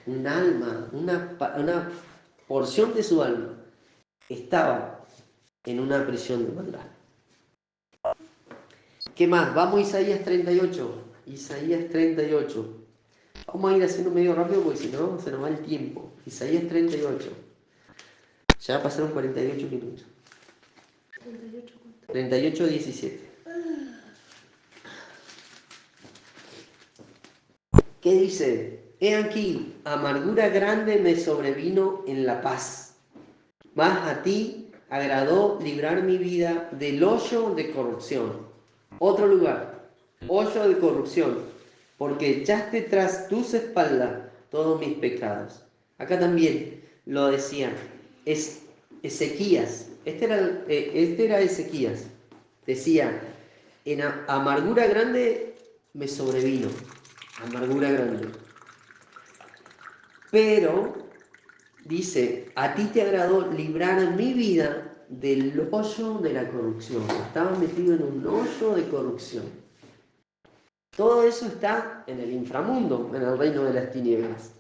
Un alma, una porción de su alma estaba en una prisión de maldad. ¿Qué más? Vamos a Isaías 38. Isaías 38. Vamos a ir haciendo medio rápido porque si no se nos va el tiempo. Isaías 38. Ya pasaron 48 minutos. 38, 17. ¿Qué dice? He aquí, amargura grande me sobrevino en la paz. Mas a ti agradó librar mi vida del hoyo de corrupción. Otro lugar, hoyo de corrupción, porque echaste tras tus espaldas todos mis pecados. Acá también lo decía, es Ezequías, este era Ezequías, decía, en amargura grande me sobrevino, amargura grande. Pero, dice, a ti te agradó librar mi vida del hoyo de la corrupción. Estaba metido en un hoyo de corrupción. Todo eso está en el inframundo, en el reino de las tinieblas.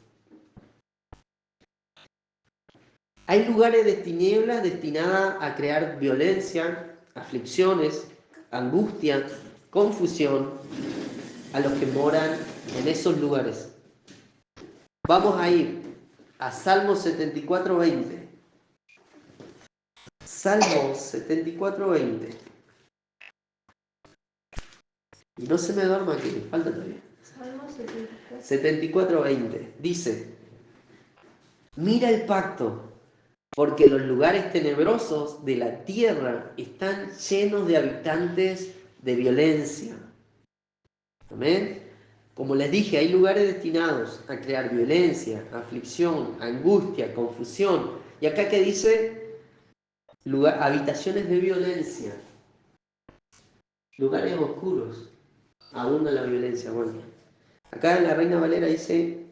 Hay lugares de tinieblas destinadas a crear violencia, aflicciones, angustia, confusión a los que moran en esos lugares. Vamos a ir a Salmo 74:20. Salmos 74:20. Y no se me duerma que me falta todavía. Salmo 74. 74:20. Dice, mira el pacto, porque los lugares tenebrosos de la tierra están llenos de habitantes de violencia. Amén. Como les dije, hay lugares destinados a crear violencia, aflicción, angustia, confusión. Y acá que dice, habitaciones de violencia, lugares oscuros, abunda la violencia. Bueno, acá en la Reina Valera dice,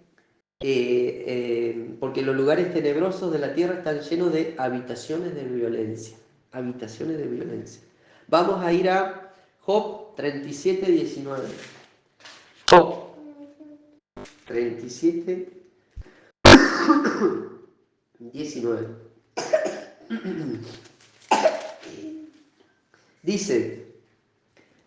porque los lugares tenebrosos de la tierra están llenos de habitaciones de violencia. Habitaciones de violencia. Vamos a ir a Job 37:19. Job 37:19. Dice,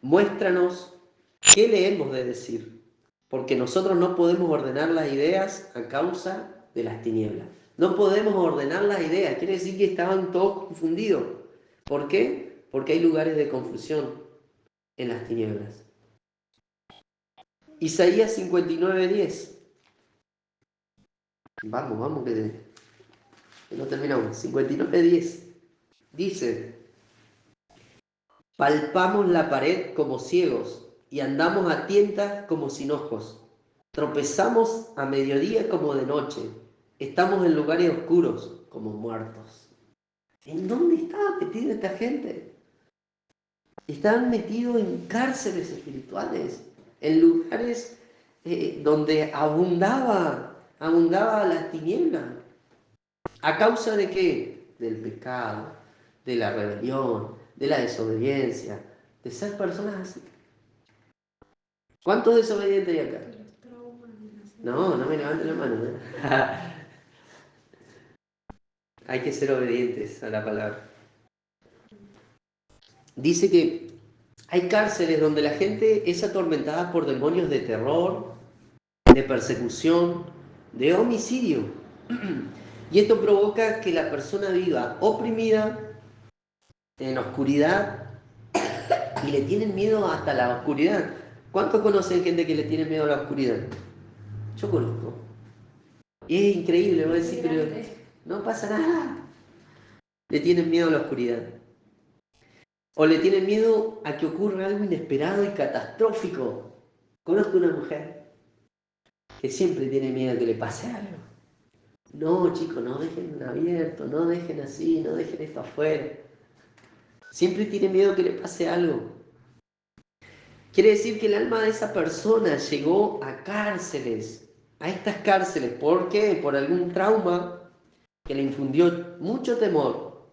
muéstranos qué le hemos de decir, porque nosotros no podemos ordenar las ideas a causa de las tinieblas. No podemos ordenar las ideas, quiere decir que estaban todos confundidos. ¿Por qué? Porque hay lugares de confusión en las tinieblas. Isaías 59:10. Vamos, que no terminamos. 59:10. Dice, palpamos la pared como ciegos y andamos a tientas como sin ojos. Tropezamos a mediodía como de noche. Estamos en lugares oscuros como muertos. ¿En dónde estaba metida esta gente? Estaban metidos en cárceles espirituales, en lugares donde abundaba las tinieblas. ¿A causa de qué? Del pecado, de la rebelión, de la desobediencia, de ser personas así. ¿Cuántos desobedientes hay acá? No me levanten la mano. Hay que ser obedientes a la palabra. Dice que hay cárceles donde la gente es atormentada por demonios de terror, de persecución, de homicidio. Y esto provoca que la persona viva oprimida, en oscuridad, y le tienen miedo hasta la oscuridad. ¿Cuántos conocen gente que le tiene miedo a la oscuridad? Yo conozco. Y es increíble, voy a decir, pero no pasa nada. Le tienen miedo a la oscuridad. O le tienen miedo a que ocurra algo inesperado y catastrófico. Conozco una mujer que siempre tiene miedo a que le pase algo. No, chicos, no dejen abierto, no dejen así, no dejen esto afuera. Siempre tiene miedo a que le pase algo. Quiere decir que el alma de esa persona llegó a cárceles, a estas cárceles. ¿Por qué? Por algún trauma que le infundió mucho temor,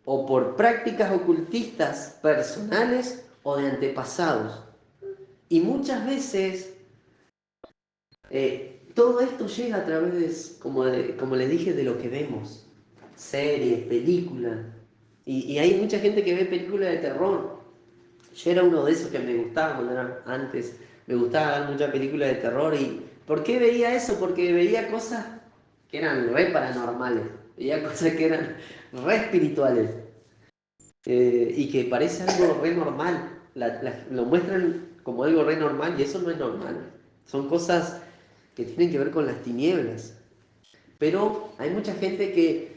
o por prácticas ocultistas personales o de antepasados. Y muchas veces todo esto llega a través de, como les dije, de lo que vemos. Series, películas. Y hay mucha gente que ve películas de terror. Yo era uno de esos que me gustaba cuando era antes. Me gustaba ver muchas películas de terror. ¿Y por qué veía eso? Porque veía cosas que eran re paranormales. Veía cosas que eran re espirituales. Y que parece algo re normal. Lo muestran como algo re normal y eso no es normal. Son cosas que tienen que ver con las tinieblas. Pero hay mucha gente que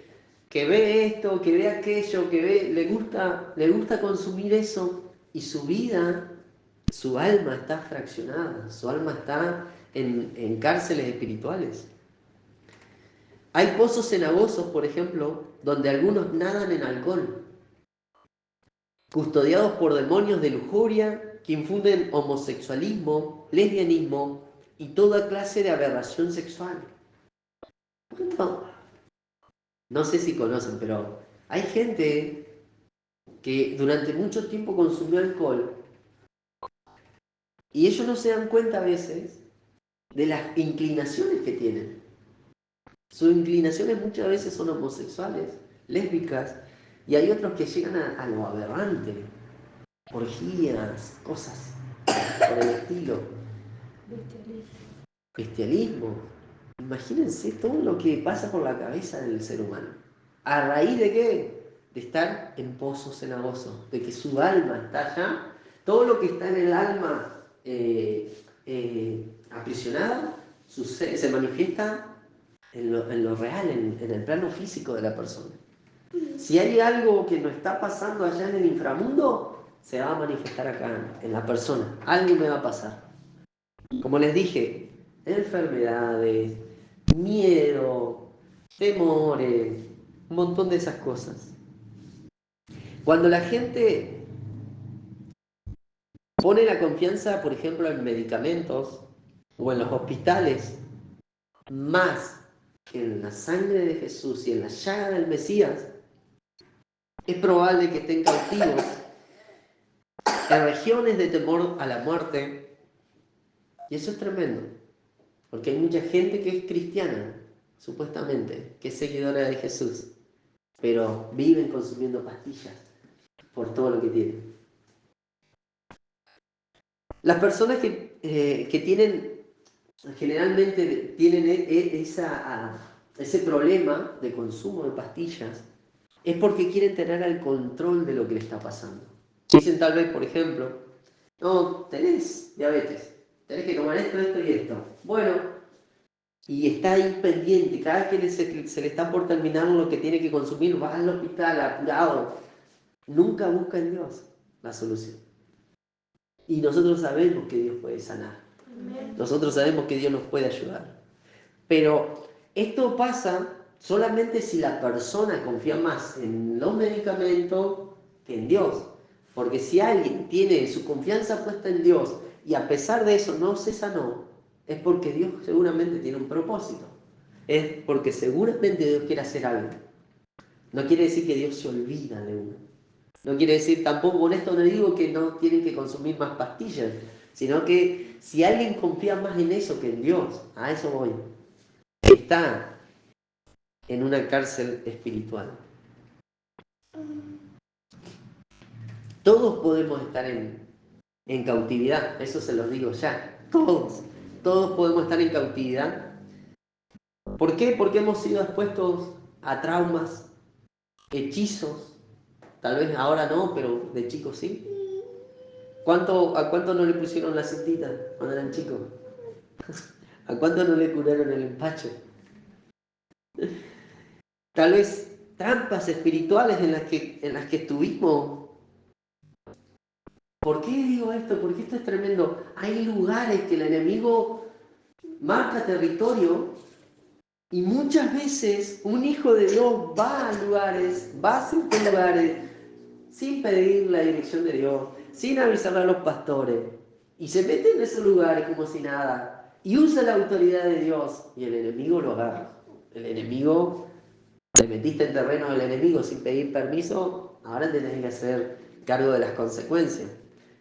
ve esto, que ve aquello, le gusta consumir eso y su vida, su alma está fraccionada, su alma está en cárceles espirituales. Hay pozos cenagosos, por ejemplo, donde algunos nadan en alcohol, custodiados por demonios de lujuria que infunden homosexualismo, lesbianismo y toda clase de aberración sexual. No sé si conocen, pero hay gente que durante mucho tiempo consumió alcohol y ellos no se dan cuenta a veces de las inclinaciones que tienen. Sus inclinaciones muchas veces son homosexuales, lésbicas, y hay otros que llegan a lo aberrante, orgías, cosas por el estilo. Bestialismo. Imagínense todo lo que pasa por la cabeza del ser humano. ¿A raíz de qué? de estar en pozo cenagoso, de que su alma está allá, todo lo que está en el alma aprisionada se manifiesta en lo real, en el plano físico de la persona. Si hay algo que no está pasando allá en el inframundo, se va a manifestar acá en la persona. Algo me va a pasar. Como les dije, enfermedades, miedo, temores, un montón de esas cosas. Cuando la gente pone la confianza, por ejemplo, en medicamentos o en los hospitales, más que en la sangre de Jesús y en la llaga del Mesías, es probable que estén cautivos en regiones de temor a la muerte. Y eso es tremendo, porque hay mucha gente que es cristiana, supuestamente, que es seguidora de Jesús, pero viven consumiendo pastillas por todo lo que tienen. Las personas que tienen, generalmente tienen ese problema de consumo de pastillas, es porque quieren tener el control de lo que le está pasando. Dicen tal vez, por ejemplo, no, tenés diabetes, tenés que tomar esto, esto y esto. Bueno, y está ahí pendiente, cada vez que se le está por terminar lo que tiene que consumir, va al hospital apurado. Nunca busca en Dios la solución. Y nosotros sabemos que Dios puede sanar. Nosotros sabemos que Dios nos puede ayudar. Pero esto pasa solamente si la persona confía más en los medicamentos que en Dios. Porque si alguien tiene su confianza puesta en Dios y a pesar de eso no se sanó, es porque Dios seguramente tiene un propósito. Es porque seguramente Dios quiere hacer algo. No quiere decir que Dios se olvida de uno. No quiere decir, tampoco con esto no digo que no tienen que consumir más pastillas, sino que si alguien confía más en eso que en Dios, a eso voy, está en una cárcel espiritual. Todos podemos estar en cautividad, eso se los digo ya, todos podemos estar en cautividad. ¿Por qué? Porque hemos sido expuestos a traumas, hechizos, tal vez ahora no, pero de chicos sí. ¿A cuánto no le pusieron la cintita cuando eran chicos? ¿A cuánto no le curaron el empacho? Tal vez trampas espirituales en las que estuvimos. ¿Por qué digo esto? Porque esto es tremendo. Hay lugares que el enemigo marca territorio y muchas veces un hijo de Dios va a lugares, va a ciertos lugares sin pedir la dirección de Dios, sin avisarle a los pastores y se mete en esos lugares como si nada y usa la autoridad de Dios y el enemigo lo agarra. El enemigo, te metiste en terreno del enemigo sin pedir permiso, ahora tenés que hacer cargo de las consecuencias.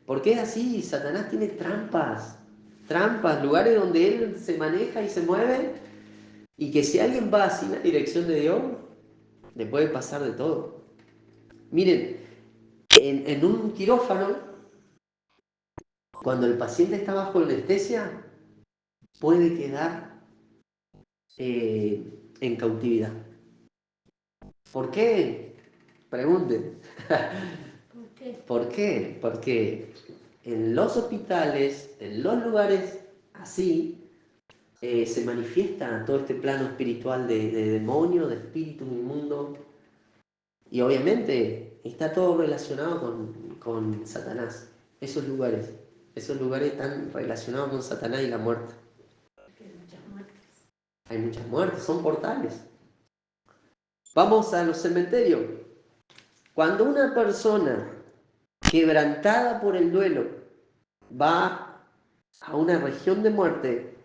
Porque es así, Satanás tiene trampas, lugares donde él se maneja y se mueve, y que si alguien va sin la dirección de Dios, le puede pasar de todo. Miren, en un quirófano, cuando el paciente está bajo anestesia, puede quedar en cautividad. ¿Por qué? Pregunten. ¿Por qué? ¿Por qué? Porque en los hospitales, en los lugares así, se manifiesta todo este plano espiritual de demonio, de espíritu inmundo. Y obviamente está todo relacionado con Satanás. Esos lugares están relacionados con Satanás y la muerte. Hay muchas muertes. Hay muchas muertes, son portales. Vamos a los cementerios. Cuando una persona quebrantada por el duelo va a una región de muerte,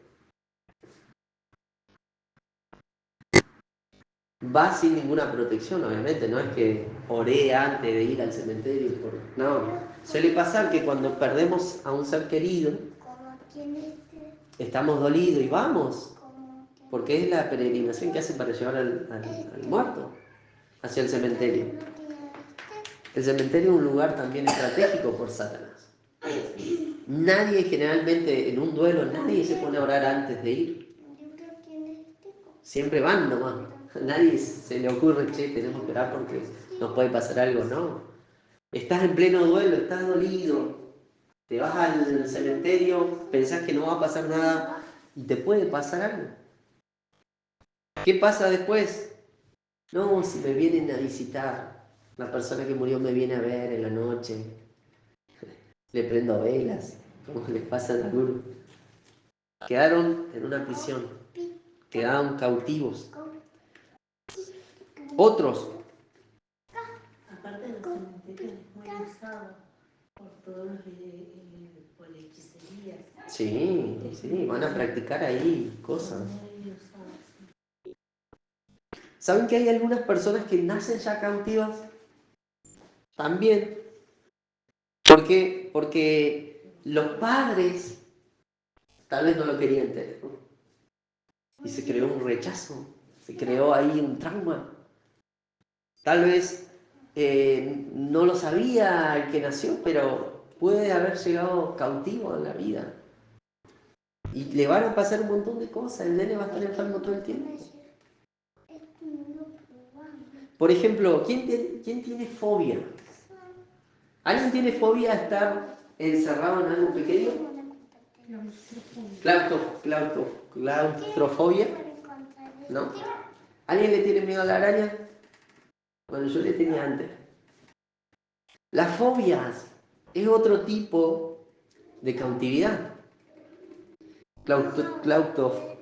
va sin ninguna protección, obviamente. No es que oré antes de ir al cementerio. No, suele pasar que cuando perdemos a un ser querido, estamos dolidos y vamos, porque es la peregrinación que hacen para llevar al muerto hacia el cementerio. El cementerio es un lugar también estratégico por Satanás. Nadie, generalmente en un duelo, nadie se pone a orar antes de ir. Siempre van nomás. A nadie se le ocurre, che, tenemos que orar porque nos puede pasar algo, no. Estás en pleno duelo, estás dolido, te vas al cementerio, pensás que no va a pasar nada y te puede pasar algo. ¿Qué pasa después? No, si me vienen a visitar, la persona que murió me viene a ver en la noche, le prendo velas, como les pasa a algunos. Quedaron en una prisión, quedaron cautivos. Otros, Aparte de los cementerios es muy usado por todos los por hechicerías. sí, van a practicar ahí cosas. Muy usado, sí. ¿Saben que hay algunas personas que nacen ya cautivas? También. ¿Por qué? Porque los padres tal vez no lo querían tener, ¿no? Y se creó un rechazo, se creó ahí un trauma. Tal vez no lo sabía el que nació, pero puede haber llegado cautivo en la vida. Y le van a pasar un montón de cosas, el nene va a estar enfermo todo el tiempo. Por ejemplo, ¿quién tiene fobia? ¿Alguien tiene fobia a estar encerrado en algo pequeño? Claustrofobia. ¿No? ¿Alguien le tiene miedo a la araña? Bueno, yo le tenía antes. Las fobias es otro tipo de cautividad.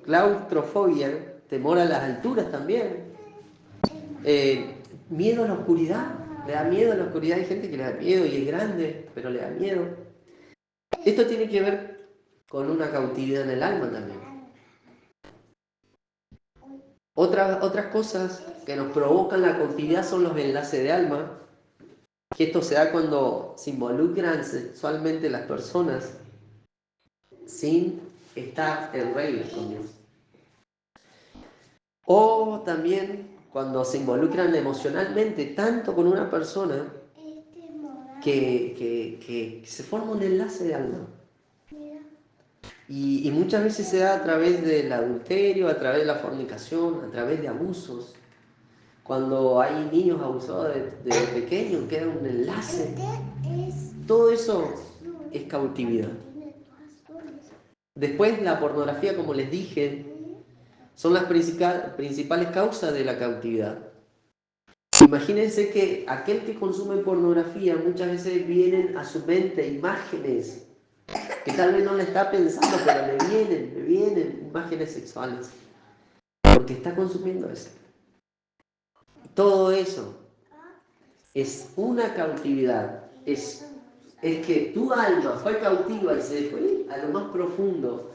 Claustrofobia, temor a las alturas también. Miedo a la oscuridad. Le da miedo a la oscuridad. Hay gente que le da miedo y es grande, pero le da miedo. Esto tiene que ver con una cautividad en el alma también. Otras cosas que nos provocan la cautividad son los enlaces de alma, que esto se da cuando se involucran sexualmente las personas sin estar en regla con Dios. O también cuando se involucran emocionalmente tanto con una persona que se forma un enlace de alma. Y muchas veces se da a través del adulterio, a través de la fornicación, a través de abusos. Cuando hay niños abusados de pequeños, queda un enlace. Todo eso es cautividad. Después la pornografía, como les dije, son las principales causas de la cautividad. Imagínense que aquel que consume pornografía muchas veces vienen a su mente imágenes que tal vez no le está pensando, pero le vienen imágenes sexuales, porque está consumiendo eso. Todo eso es una cautividad, es que tu alma fue cautiva y se fue a lo más profundo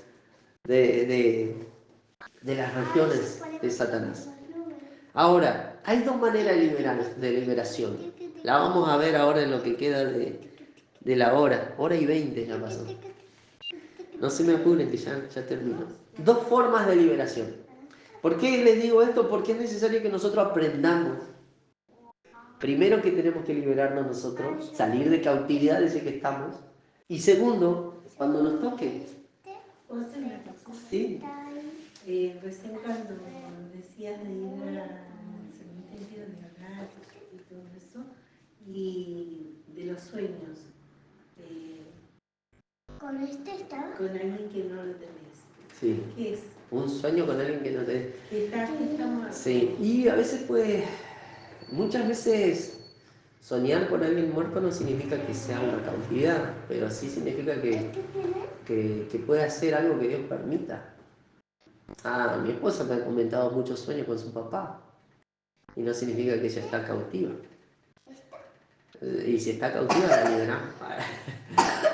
de las regiones de Satanás. Ahora, hay dos maneras de liberación. La vamos a ver ahora en lo que queda de la hora y 20 ya pasó. No se me apuren que ya termino. Dos formas de liberación. ¿Por qué les digo esto? Porque es necesario que nosotros aprendamos. Primero que tenemos que liberarnos nosotros, salir de cautividad desde que estamos. Y segundo, cuando nos toque. Sí. Recién cuando decías de ir al cementerio, de hablar y todo eso, y de los sueños, con alguien que no lo tenés. Sí. ¿Qué es? Un sueño con alguien que no te... Que está muerto. Sí, y a veces muchas veces soñar con alguien muerto no significa que sea una cautividad, pero sí significa que puede hacer algo que Dios permita. Mi esposa me ha comentado muchos sueños con su papá, y no significa que ella está cautiva. Y si está cautiva, la liberamos.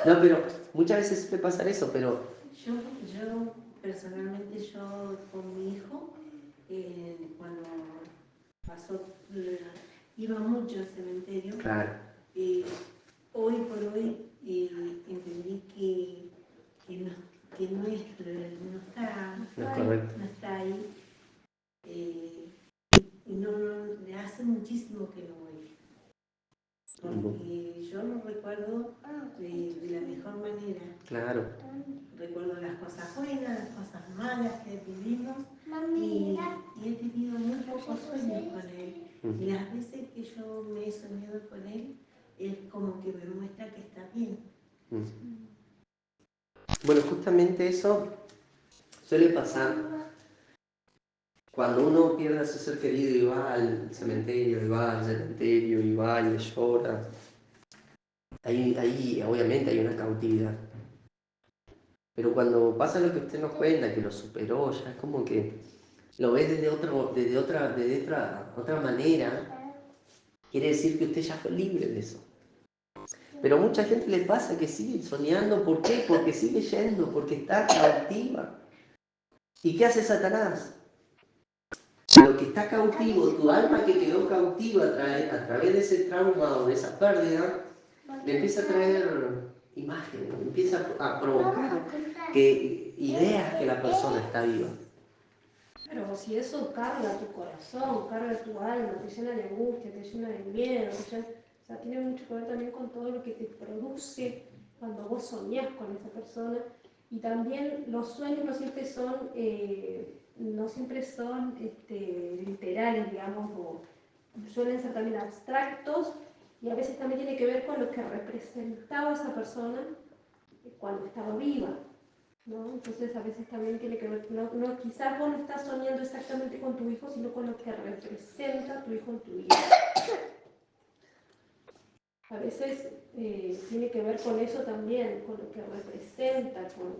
No, pero muchas veces suele pasar eso, pero... Yo personalmente, con mi hijo, cuando pasó, iba mucho al cementerio. Claro. Hoy por hoy entendí que no está ahí. Y no, me hace muchísimo que no voy. Porque yo lo recuerdo de la mejor manera. Claro. Recuerdo las cosas buenas, las cosas malas que vivimos y he tenido muy pocos pocos sueños con él. Y las veces que yo me he soñado con él, él como que me muestra que está bien. Bueno, justamente eso suele pasar cuando uno pierde a su ser querido y va al cementerio, y va al cementerio, y va y llora. Ahí obviamente hay una cautividad. Pero cuando pasa lo que usted nos cuenta, que lo superó, ya es como que lo ves desde otra manera, quiere decir que usted ya fue libre de eso. Pero a mucha gente le pasa que sigue soñando. ¿Por qué? Porque sigue yendo, porque está cautiva. ¿Y qué hace Satanás? Lo que está cautivo, tu alma que quedó cautiva a través de ese trauma o de esa pérdida, le empieza a traer imágenes, empieza a provocar ideas que la persona está viva. Pero si eso carga tu corazón, carga tu alma, te llena de angustia, te llena de miedo, o sea, tiene mucho que ver también con todo lo que te produce cuando vos soñás con esa persona. Y también los sueños no siempre son literales, digamos, o suelen ser también abstractos, y a veces también tiene que ver con lo que representaba esa persona cuando estaba viva, ¿no? Entonces a veces también tiene que ver, quizás vos no estás soñando exactamente con tu hijo, sino con lo que representa tu hijo en tu vida. A veces tiene que ver con eso también, con lo que representa, bueno,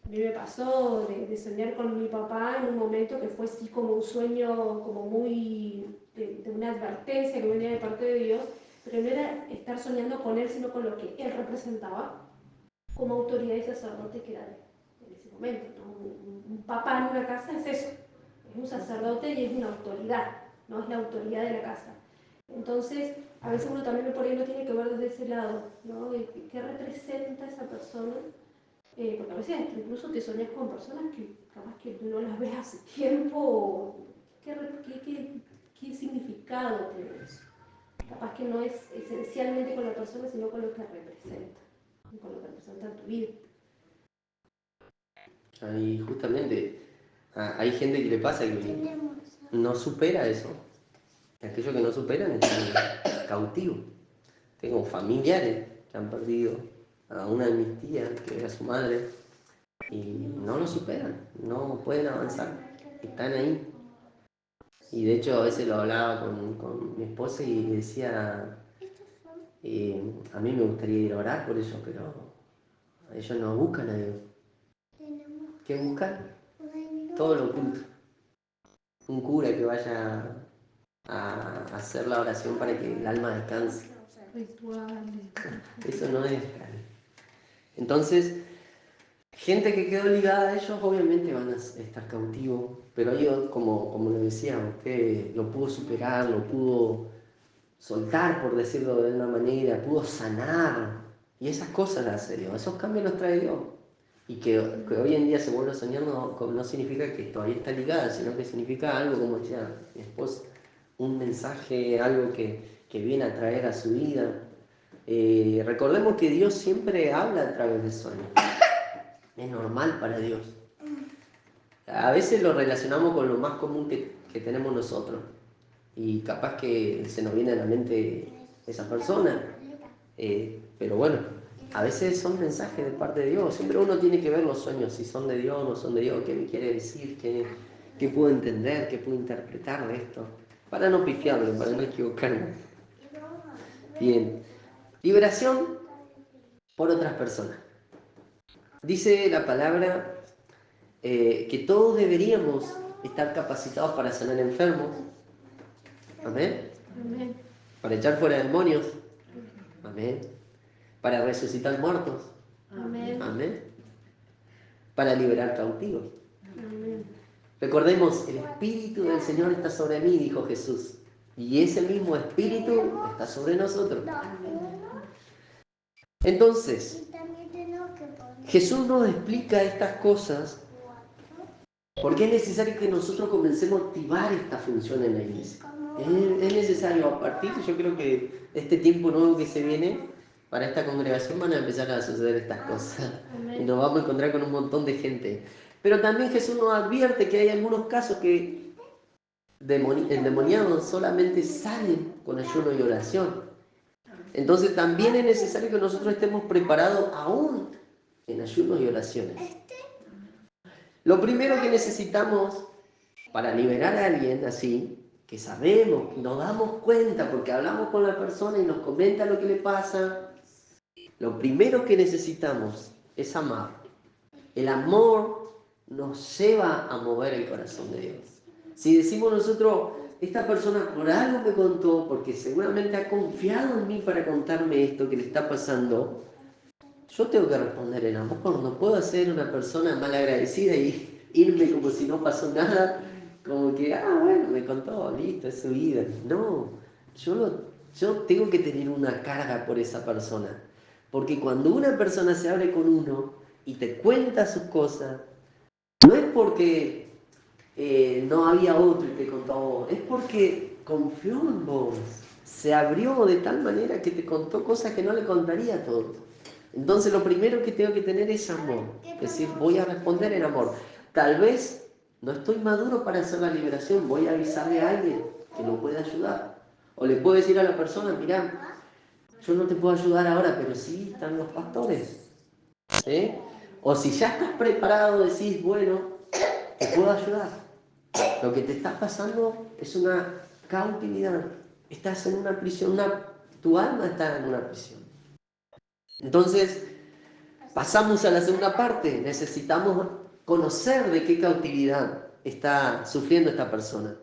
a mí me pasó de soñar con mi papá en un momento que fue así como un sueño, como muy de una advertencia que venía de parte de Dios, pero no era estar soñando con él, sino con lo que él representaba como autoridad y sacerdote que era en ese momento, ¿no? Un papá en una casa es eso, es un sacerdote y es una autoridad, ¿no? Es la autoridad de la casa. Entonces, a veces uno también por ahí lo tiene que ver desde ese lado, ¿no? ¿Qué representa esa persona? Porque a veces incluso te soñas con personas que capaz que no las ves hace tiempo. ¿Qué significado tiene eso? Capaz que no es esencialmente con la persona, sino con lo que representa, con lo que representa en tu vida. Y justamente hay gente que le pasa que no supera eso. Aquellos que no superan están cautivos. Tengo familiares que han perdido a una de mis tías, que era su madre, y no lo superan, no pueden avanzar, están ahí. Y de hecho a veces lo hablaba con mi esposa y le decía, a mí me gustaría ir a orar por ellos, pero ellos no buscan a Dios. ¿Qué buscan? Todo lo oculto. Un cura que vaya a hacer la oración para que el alma descanse. Eso no es real. Entonces, gente que quedó ligada a ellos obviamente van a estar cautivos, pero ellos, como lo decía, usted lo pudo superar, lo pudo soltar, por decirlo de una manera, pudo sanar, y esas cosas las hace Dios, esos cambios los trae Dios. Y que hoy en día se vuelva a soñar no significa que todavía está ligada, sino que significa algo, como decía mi esposa, un mensaje, algo que viene a traer a su vida. Recordemos que Dios siempre habla a través de sueños. Es normal para Dios. A veces lo relacionamos con lo más común que tenemos nosotros. Y capaz que se nos viene a la mente esa persona. Pero bueno, a veces son mensajes de parte de Dios. Siempre uno tiene que ver los sueños, si son de Dios o no son de Dios, qué me quiere decir, qué puedo entender, qué puedo interpretar de esto. Para no pifiarlo, para no equivocarme. Bien. Liberación por otras personas. Dice la palabra que todos deberíamos estar capacitados para sanar enfermos. Amén. Amén. Para echar fuera demonios. Amén. Para resucitar muertos. Amén. Amén. Para liberar cautivos. Amén. Recordemos, el Espíritu del Señor está sobre mí, dijo Jesús. Y ese mismo Espíritu está sobre nosotros. Entonces, Jesús nos explica estas cosas porque es necesario que nosotros comencemos a activar esta función en la iglesia. Es necesario, a partir, yo creo que este tiempo nuevo que se viene, para esta congregación van a empezar a suceder estas cosas. Y nos vamos a encontrar con un montón de gente Pero también Jesús nos advierte que hay algunos casos que endemoniados solamente salen con ayuno y oración. Entonces también es necesario que nosotros estemos preparados aún en ayunos y oraciones. Lo primero que necesitamos para liberar a alguien así, que sabemos, nos damos cuenta porque hablamos con la persona y nos comenta lo que le pasa, lo primero que necesitamos es amar. El amor nos lleva a mover el corazón de Dios. Si decimos nosotros, esta persona por algo me contó, porque seguramente ha confiado en mí para contarme esto que le está pasando, yo tengo que responder en amor. No puedo ser una persona mal agradecida y irme como si no pasó nada, como que, bueno, me contó, listo, es su vida. No, yo tengo que tener una carga por esa persona. Porque cuando una persona se abre con uno y te cuenta sus cosas, no es porque no había otro y te contó a vos, es porque confió en vos, se abrió de tal manera que te contó cosas que no le contaría a todos. Entonces lo primero que tengo que tener es amor, es decir, voy a responder en amor. Tal vez no estoy maduro para hacer la liberación, voy a avisarle a alguien que lo pueda ayudar. O le puedo decir a la persona, mirá, yo no te puedo ayudar ahora, pero sí están los pastores. ¿Sí? O si ya estás preparado, decís, bueno, te puedo ayudar. Lo que te está pasando es una cautividad. Estás en una prisión, tu alma está en una prisión. Entonces, pasamos a la segunda parte. Necesitamos conocer de qué cautividad está sufriendo esta persona.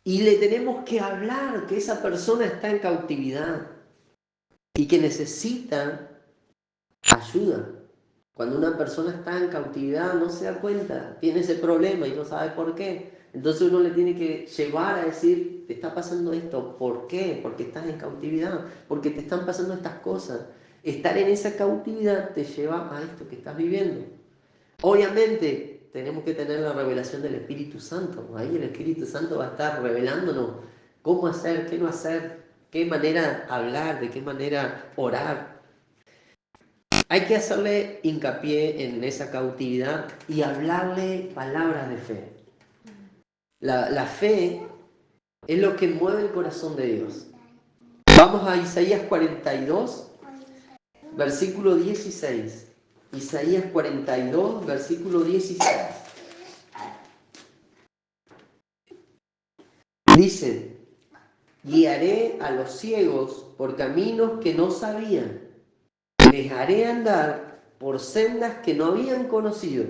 Y le tenemos que hablar que esa persona está en cautividad y que necesita ayuda. Cuando una persona está en cautividad no se da cuenta, tiene ese problema y no sabe por qué. Entonces uno le tiene que llevar a decir, te está pasando esto, ¿por qué? Porque estás en cautividad, porque te están pasando estas cosas. Estar en esa cautividad te lleva a esto que estás viviendo. Obviamente tenemos que tener la revelación del Espíritu Santo. Ahí el Espíritu Santo va a estar revelándonos cómo hacer, qué no hacer, qué manera hablar, de qué manera orar. Hay que hacerle hincapié en esa cautividad y hablarle palabras de fe. La fe es lo que mueve el corazón de Dios. Vamos a Isaías 42, versículo 16. Isaías 42, versículo 16. Dice, guiaré a los ciegos por caminos que no sabían. Les haré andar por sendas que no habían conocido.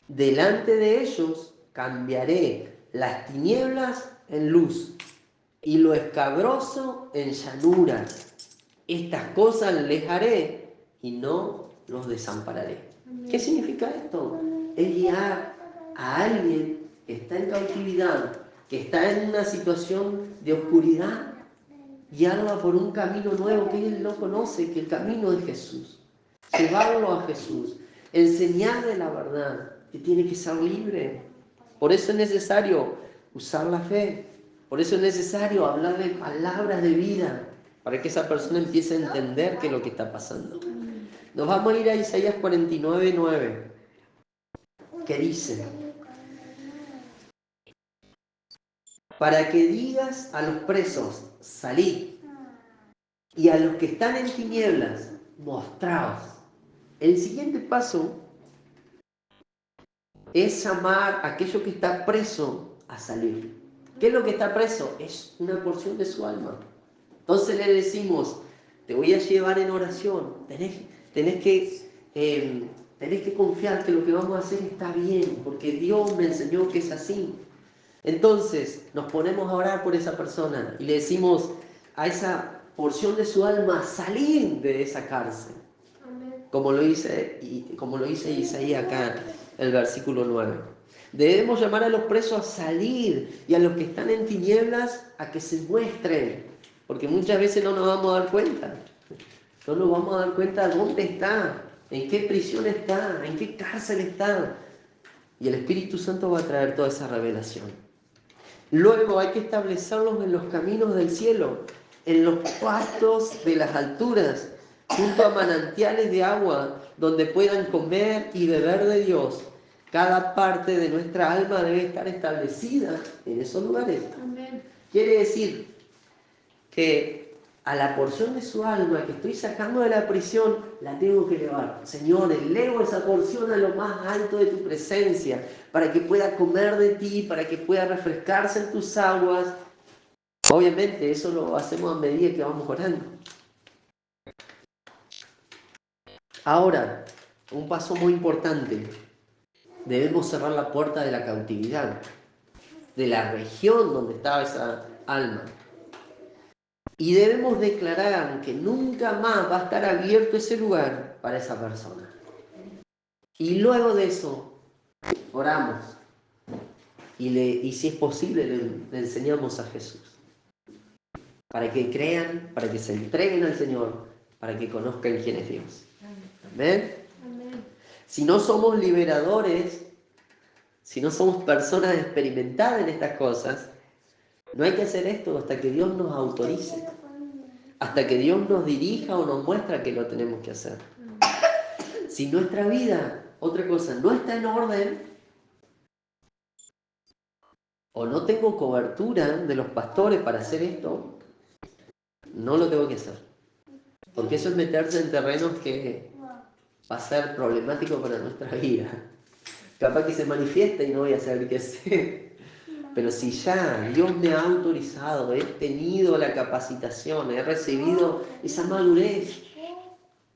Delante de ellos cambiaré las tinieblas en luz y lo escabroso en llanura. Estas cosas les haré y no los desampararé. ¿Qué significa esto? Es guiar a alguien que está en cautividad, que está en una situación de oscuridad, guiarlo por un camino nuevo que él no conoce, que el camino de Jesús. Llevarlo a Jesús, enseñarle la verdad, que tiene que ser libre. Por eso es necesario usar la fe, por eso es necesario hablarle palabras de vida, para que esa persona empiece a entender qué es lo que está pasando. Nos vamos a ir a Isaías 49, 9, que dice, para que digas a los presos, salid, y a los que están en tinieblas, mostraos. El siguiente paso es llamar a aquello que está preso a salir. ¿Qué es lo que está preso? Es una porción de su alma. Entonces le decimos, te voy a llevar en oración, tenés que confiar que lo que vamos a hacer está bien, porque Dios me enseñó que es así. Entonces nos ponemos a orar por esa persona y le decimos a esa porción de su alma, salir de esa cárcel. Como lo dice Isaías acá, el versículo 9. Debemos llamar a los presos a salir y a los que están en tinieblas a que se muestren, porque muchas veces no nos vamos a dar cuenta. No nos vamos a dar cuenta dónde está, en qué prisión está, en qué cárcel está. Y el Espíritu Santo va a traer toda esa revelación. Luego hay que establecerlos en los caminos del cielo, en los pastos de las alturas. junto a manantiales de agua donde puedan comer y beber de Dios. Cada parte de nuestra alma debe estar establecida en esos lugares. Amén. Quiere decir que a la porción de su alma que estoy sacando de la prisión, la tengo que elevar. Señor, elevo esa porción a lo más alto de tu presencia, para que pueda comer de ti, para que pueda refrescarse en tus aguas. Obviamente eso lo hacemos a medida que vamos orando. Ahora, un paso muy importante. Debemos cerrar la puerta de la cautividad, de la región donde estaba esa alma. Y debemos declarar que nunca más va a estar abierto ese lugar para esa persona. Y luego de eso, oramos. Y si es posible, le enseñamos a Jesús. Para que crean, para que se entreguen al Señor, para que conozcan quién es Dios. ¿Amén? Amén. Si no somos liberadores, si no somos personas experimentadas en estas cosas, no hay que hacer esto hasta que Dios nos autorice, hasta que Dios nos dirija o nos muestra que lo tenemos que hacer. Si nuestra vida, otra cosa, no está en orden, o no tengo cobertura de los pastores para hacer esto, no lo tengo que hacer. Porque eso es meterse en terrenos que va a ser problemático para nuestra vida. Capaz que se manifiesta y no voy a saber qué hacer. Pero si ya Dios me ha autorizado, he tenido la capacitación, he recibido esa madurez,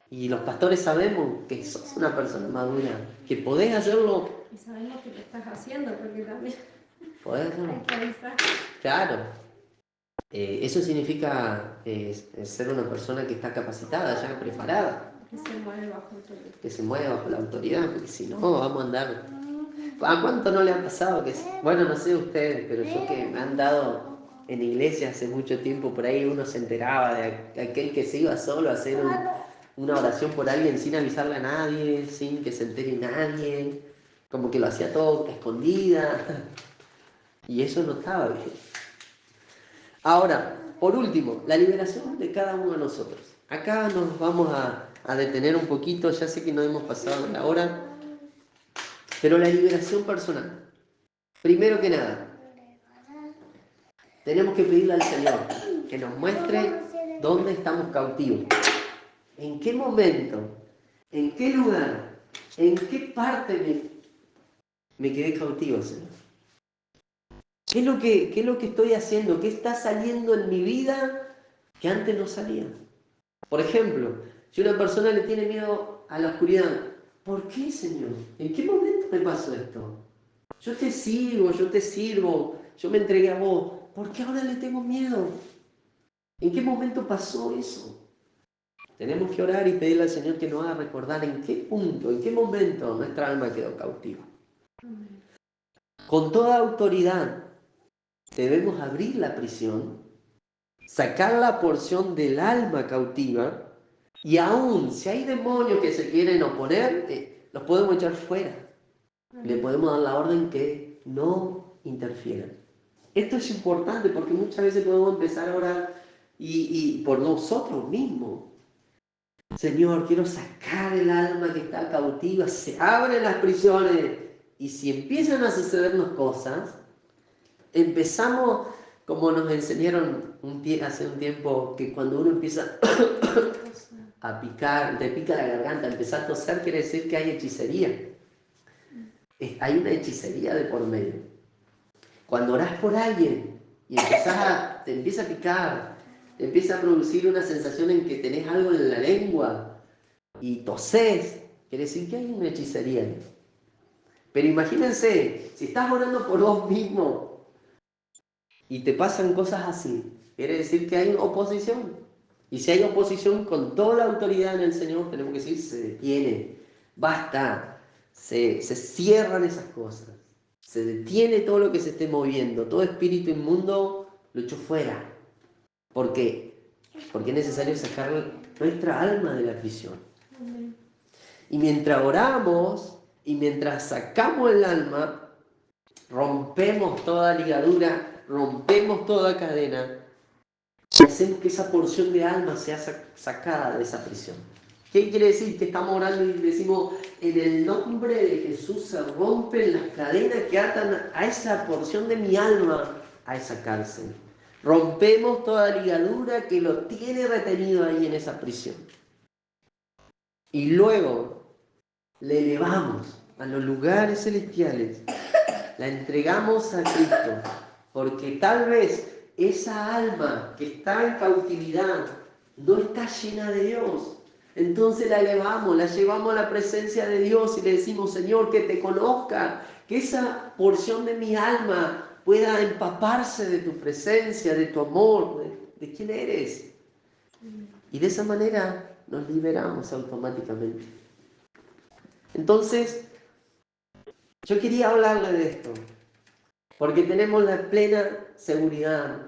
y los pastores sabemos que sos una persona madura, que podés hacerlo. Y sabemos que lo estás haciendo, porque también Podés hacerlo. hay que avisar. Claro. Eso significa ser una persona que está capacitada, ya preparada. Que se mueve bajo autoridad. Que se mueve bajo la autoridad, porque si no, vamos a andar. ¿A cuánto no le ha pasado? Bueno, no sé ustedes, pero yo que me han dado en iglesia hace mucho tiempo, por ahí uno se enteraba de aquel que se iba solo a hacer una oración por alguien sin avisarle a nadie, sin que se entere nadie, como que lo hacía todo a escondida, y eso no estaba bien. Ahora, por último, la liberación de cada uno de nosotros. Acá nos vamos a detener un poquito, ya sé que no hemos pasado la hora, pero la liberación personal. Primero que nada, tenemos que pedirle al Señor que nos muestre dónde estamos cautivos. ¿En qué momento? ¿En qué lugar? ¿En qué parte me quedé cautivo, Señor? ¿Qué es lo que estoy haciendo? ¿Qué está saliendo en mi vida que antes no salía? Por ejemplo, si una persona le tiene miedo a la oscuridad, ¿por qué, Señor? ¿En qué momento me pasó esto? Yo te sirvo, yo me entregué a vos. ¿Por qué ahora le tengo miedo? ¿En qué momento pasó eso? Tenemos que orar y pedirle al Señor que nos haga recordar en qué punto, en qué momento nuestra alma quedó cautiva. Con toda autoridad debemos abrir la prisión, sacar la porción del alma cautiva, y aún si hay demonios que se quieren oponer, los podemos echar fuera. Le podemos dar la orden que no interfieran. Esto es importante porque muchas veces podemos empezar a orar y por nosotros mismos. Señor, quiero sacar el alma que está cautiva, se abren las prisiones, y si empiezan a sucedernos cosas, empezamos, como nos enseñaron hace un tiempo, que cuando uno empieza a picar, te pica la garganta, empezar a toser, quiere decir que hay hechicería. Hay una hechicería de por medio. Cuando orás por alguien y te empieza a picar, te empieza a producir una sensación en que tenés algo en la lengua y tosés, quiere decir que hay una hechicería. Pero imagínense, si estás orando por vos mismo y te pasan cosas así, quiere decir que hay oposición. Y si hay oposición, con toda la autoridad en el Señor, tenemos que decir, se detiene, basta, se cierran esas cosas. Se detiene todo lo que se esté moviendo, todo espíritu inmundo lo echo fuera. ¿Por qué? Porque es necesario sacar nuestra alma de la prisión. Y mientras oramos y mientras sacamos el alma, rompemos toda ligadura, rompemos toda cadena Y hacemos que esa porción de alma sea sacada de esa prisión. ¿Qué quiere decir? Que estamos orando y decimos, en el nombre de Jesús se rompen las cadenas que atan a esa porción de mi alma, a esa cárcel. Rompemos toda ligadura que lo tiene retenido ahí en esa prisión. Y luego le elevamos a los lugares celestiales, la entregamos a Cristo, porque tal vez esa alma que está en cautividad no está llena de Dios. Entonces la elevamos, la llevamos a la presencia de Dios y le decimos, Señor, que te conozca, que esa porción de mi alma pueda empaparse de tu presencia, de tu amor, de quién eres. Y de esa manera nos liberamos automáticamente. Entonces, yo quería hablarle de esto, porque tenemos la plena seguridad,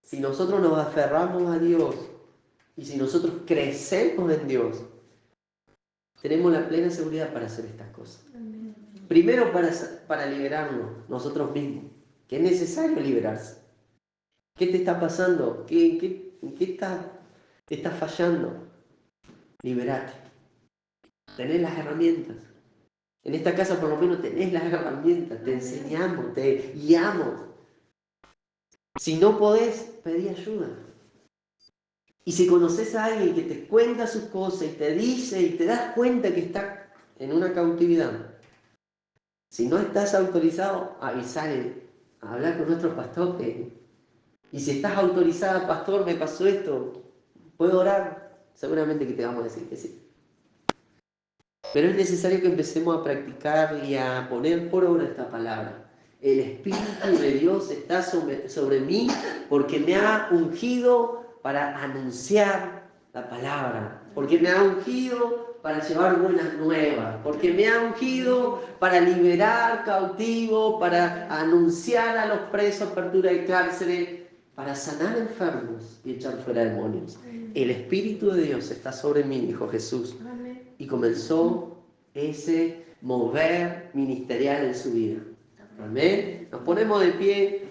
si nosotros nos aferramos a Dios y si nosotros crecemos en Dios, tenemos la plena seguridad para hacer estas cosas. Primero para liberarnos nosotros mismos, que es necesario liberarse. ¿Qué te está pasando? ¿En qué te está fallando? Liberate. Tenés las herramientas. En esta casa por lo menos tenés las herramientas, te enseñamos, te guiamos. Si no podés, pedí ayuda. Y si conoces a alguien que te cuenta sus cosas y te dice y te das cuenta que está en una cautividad, si no estás autorizado, avisale, a hablar con nuestro pastor. Y si estás autorizada, pastor, me pasó esto, ¿puedo orar? Seguramente que te vamos a decir que sí. Pero es necesario que empecemos a practicar y a poner por obra esta palabra. El Espíritu de Dios está sobre mí porque me ha ungido para anunciar la palabra, porque me ha ungido para llevar buenas nuevas, porque me ha ungido para liberar cautivos, para anunciar a los presos apertura de cárceles, para sanar enfermos y echar fuera demonios. El Espíritu de Dios está sobre mí, dijo Jesús. Y comenzó ese mover ministerial en su vida. Amén. Nos ponemos de pie.